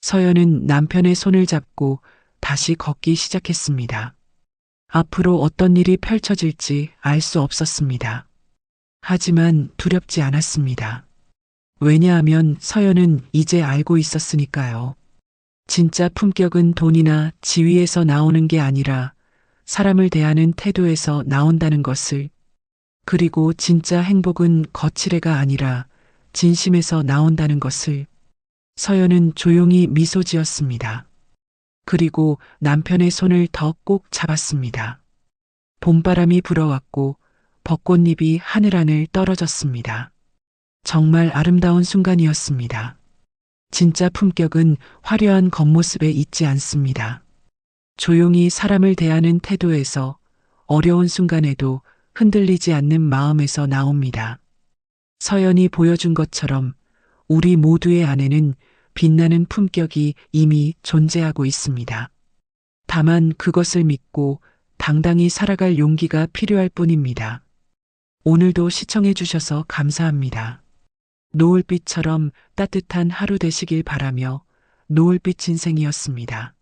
서연은 남편의 손을 잡고 다시 걷기 시작했습니다. 앞으로 어떤 일이 펼쳐질지 알 수 없었습니다. 하지만 두렵지 않았습니다. 왜냐하면 서연은 이제 알고 있었으니까요. 진짜 품격은 돈이나 지위에서 나오는 게 아니라 사람을 대하는 태도에서 나온다는 것을, 그리고 진짜 행복은 거칠애가 아니라 진심에서 나온다는 것을. 서연은 조용히 미소 지었습니다. 그리고 남편의 손을 더 꼭 잡았습니다. 봄바람이 불어왔고 벚꽃잎이 하늘하늘 떨어졌습니다. 정말 아름다운 순간이었습니다. 진짜 품격은 화려한 겉모습에 있지 않습니다. 조용히 사람을 대하는 태도에서, 어려운 순간에도 흔들리지 않는 마음에서 나옵니다. 서연이 보여준 것처럼 우리 모두의 안에는 빛나는 품격이 이미 존재하고 있습니다. 다만 그것을 믿고 당당히 살아갈 용기가 필요할 뿐입니다. 오늘도 시청해 주셔서 감사합니다. 노을빛처럼 따뜻한 하루 되시길 바라며 노을빛 인생이었습니다.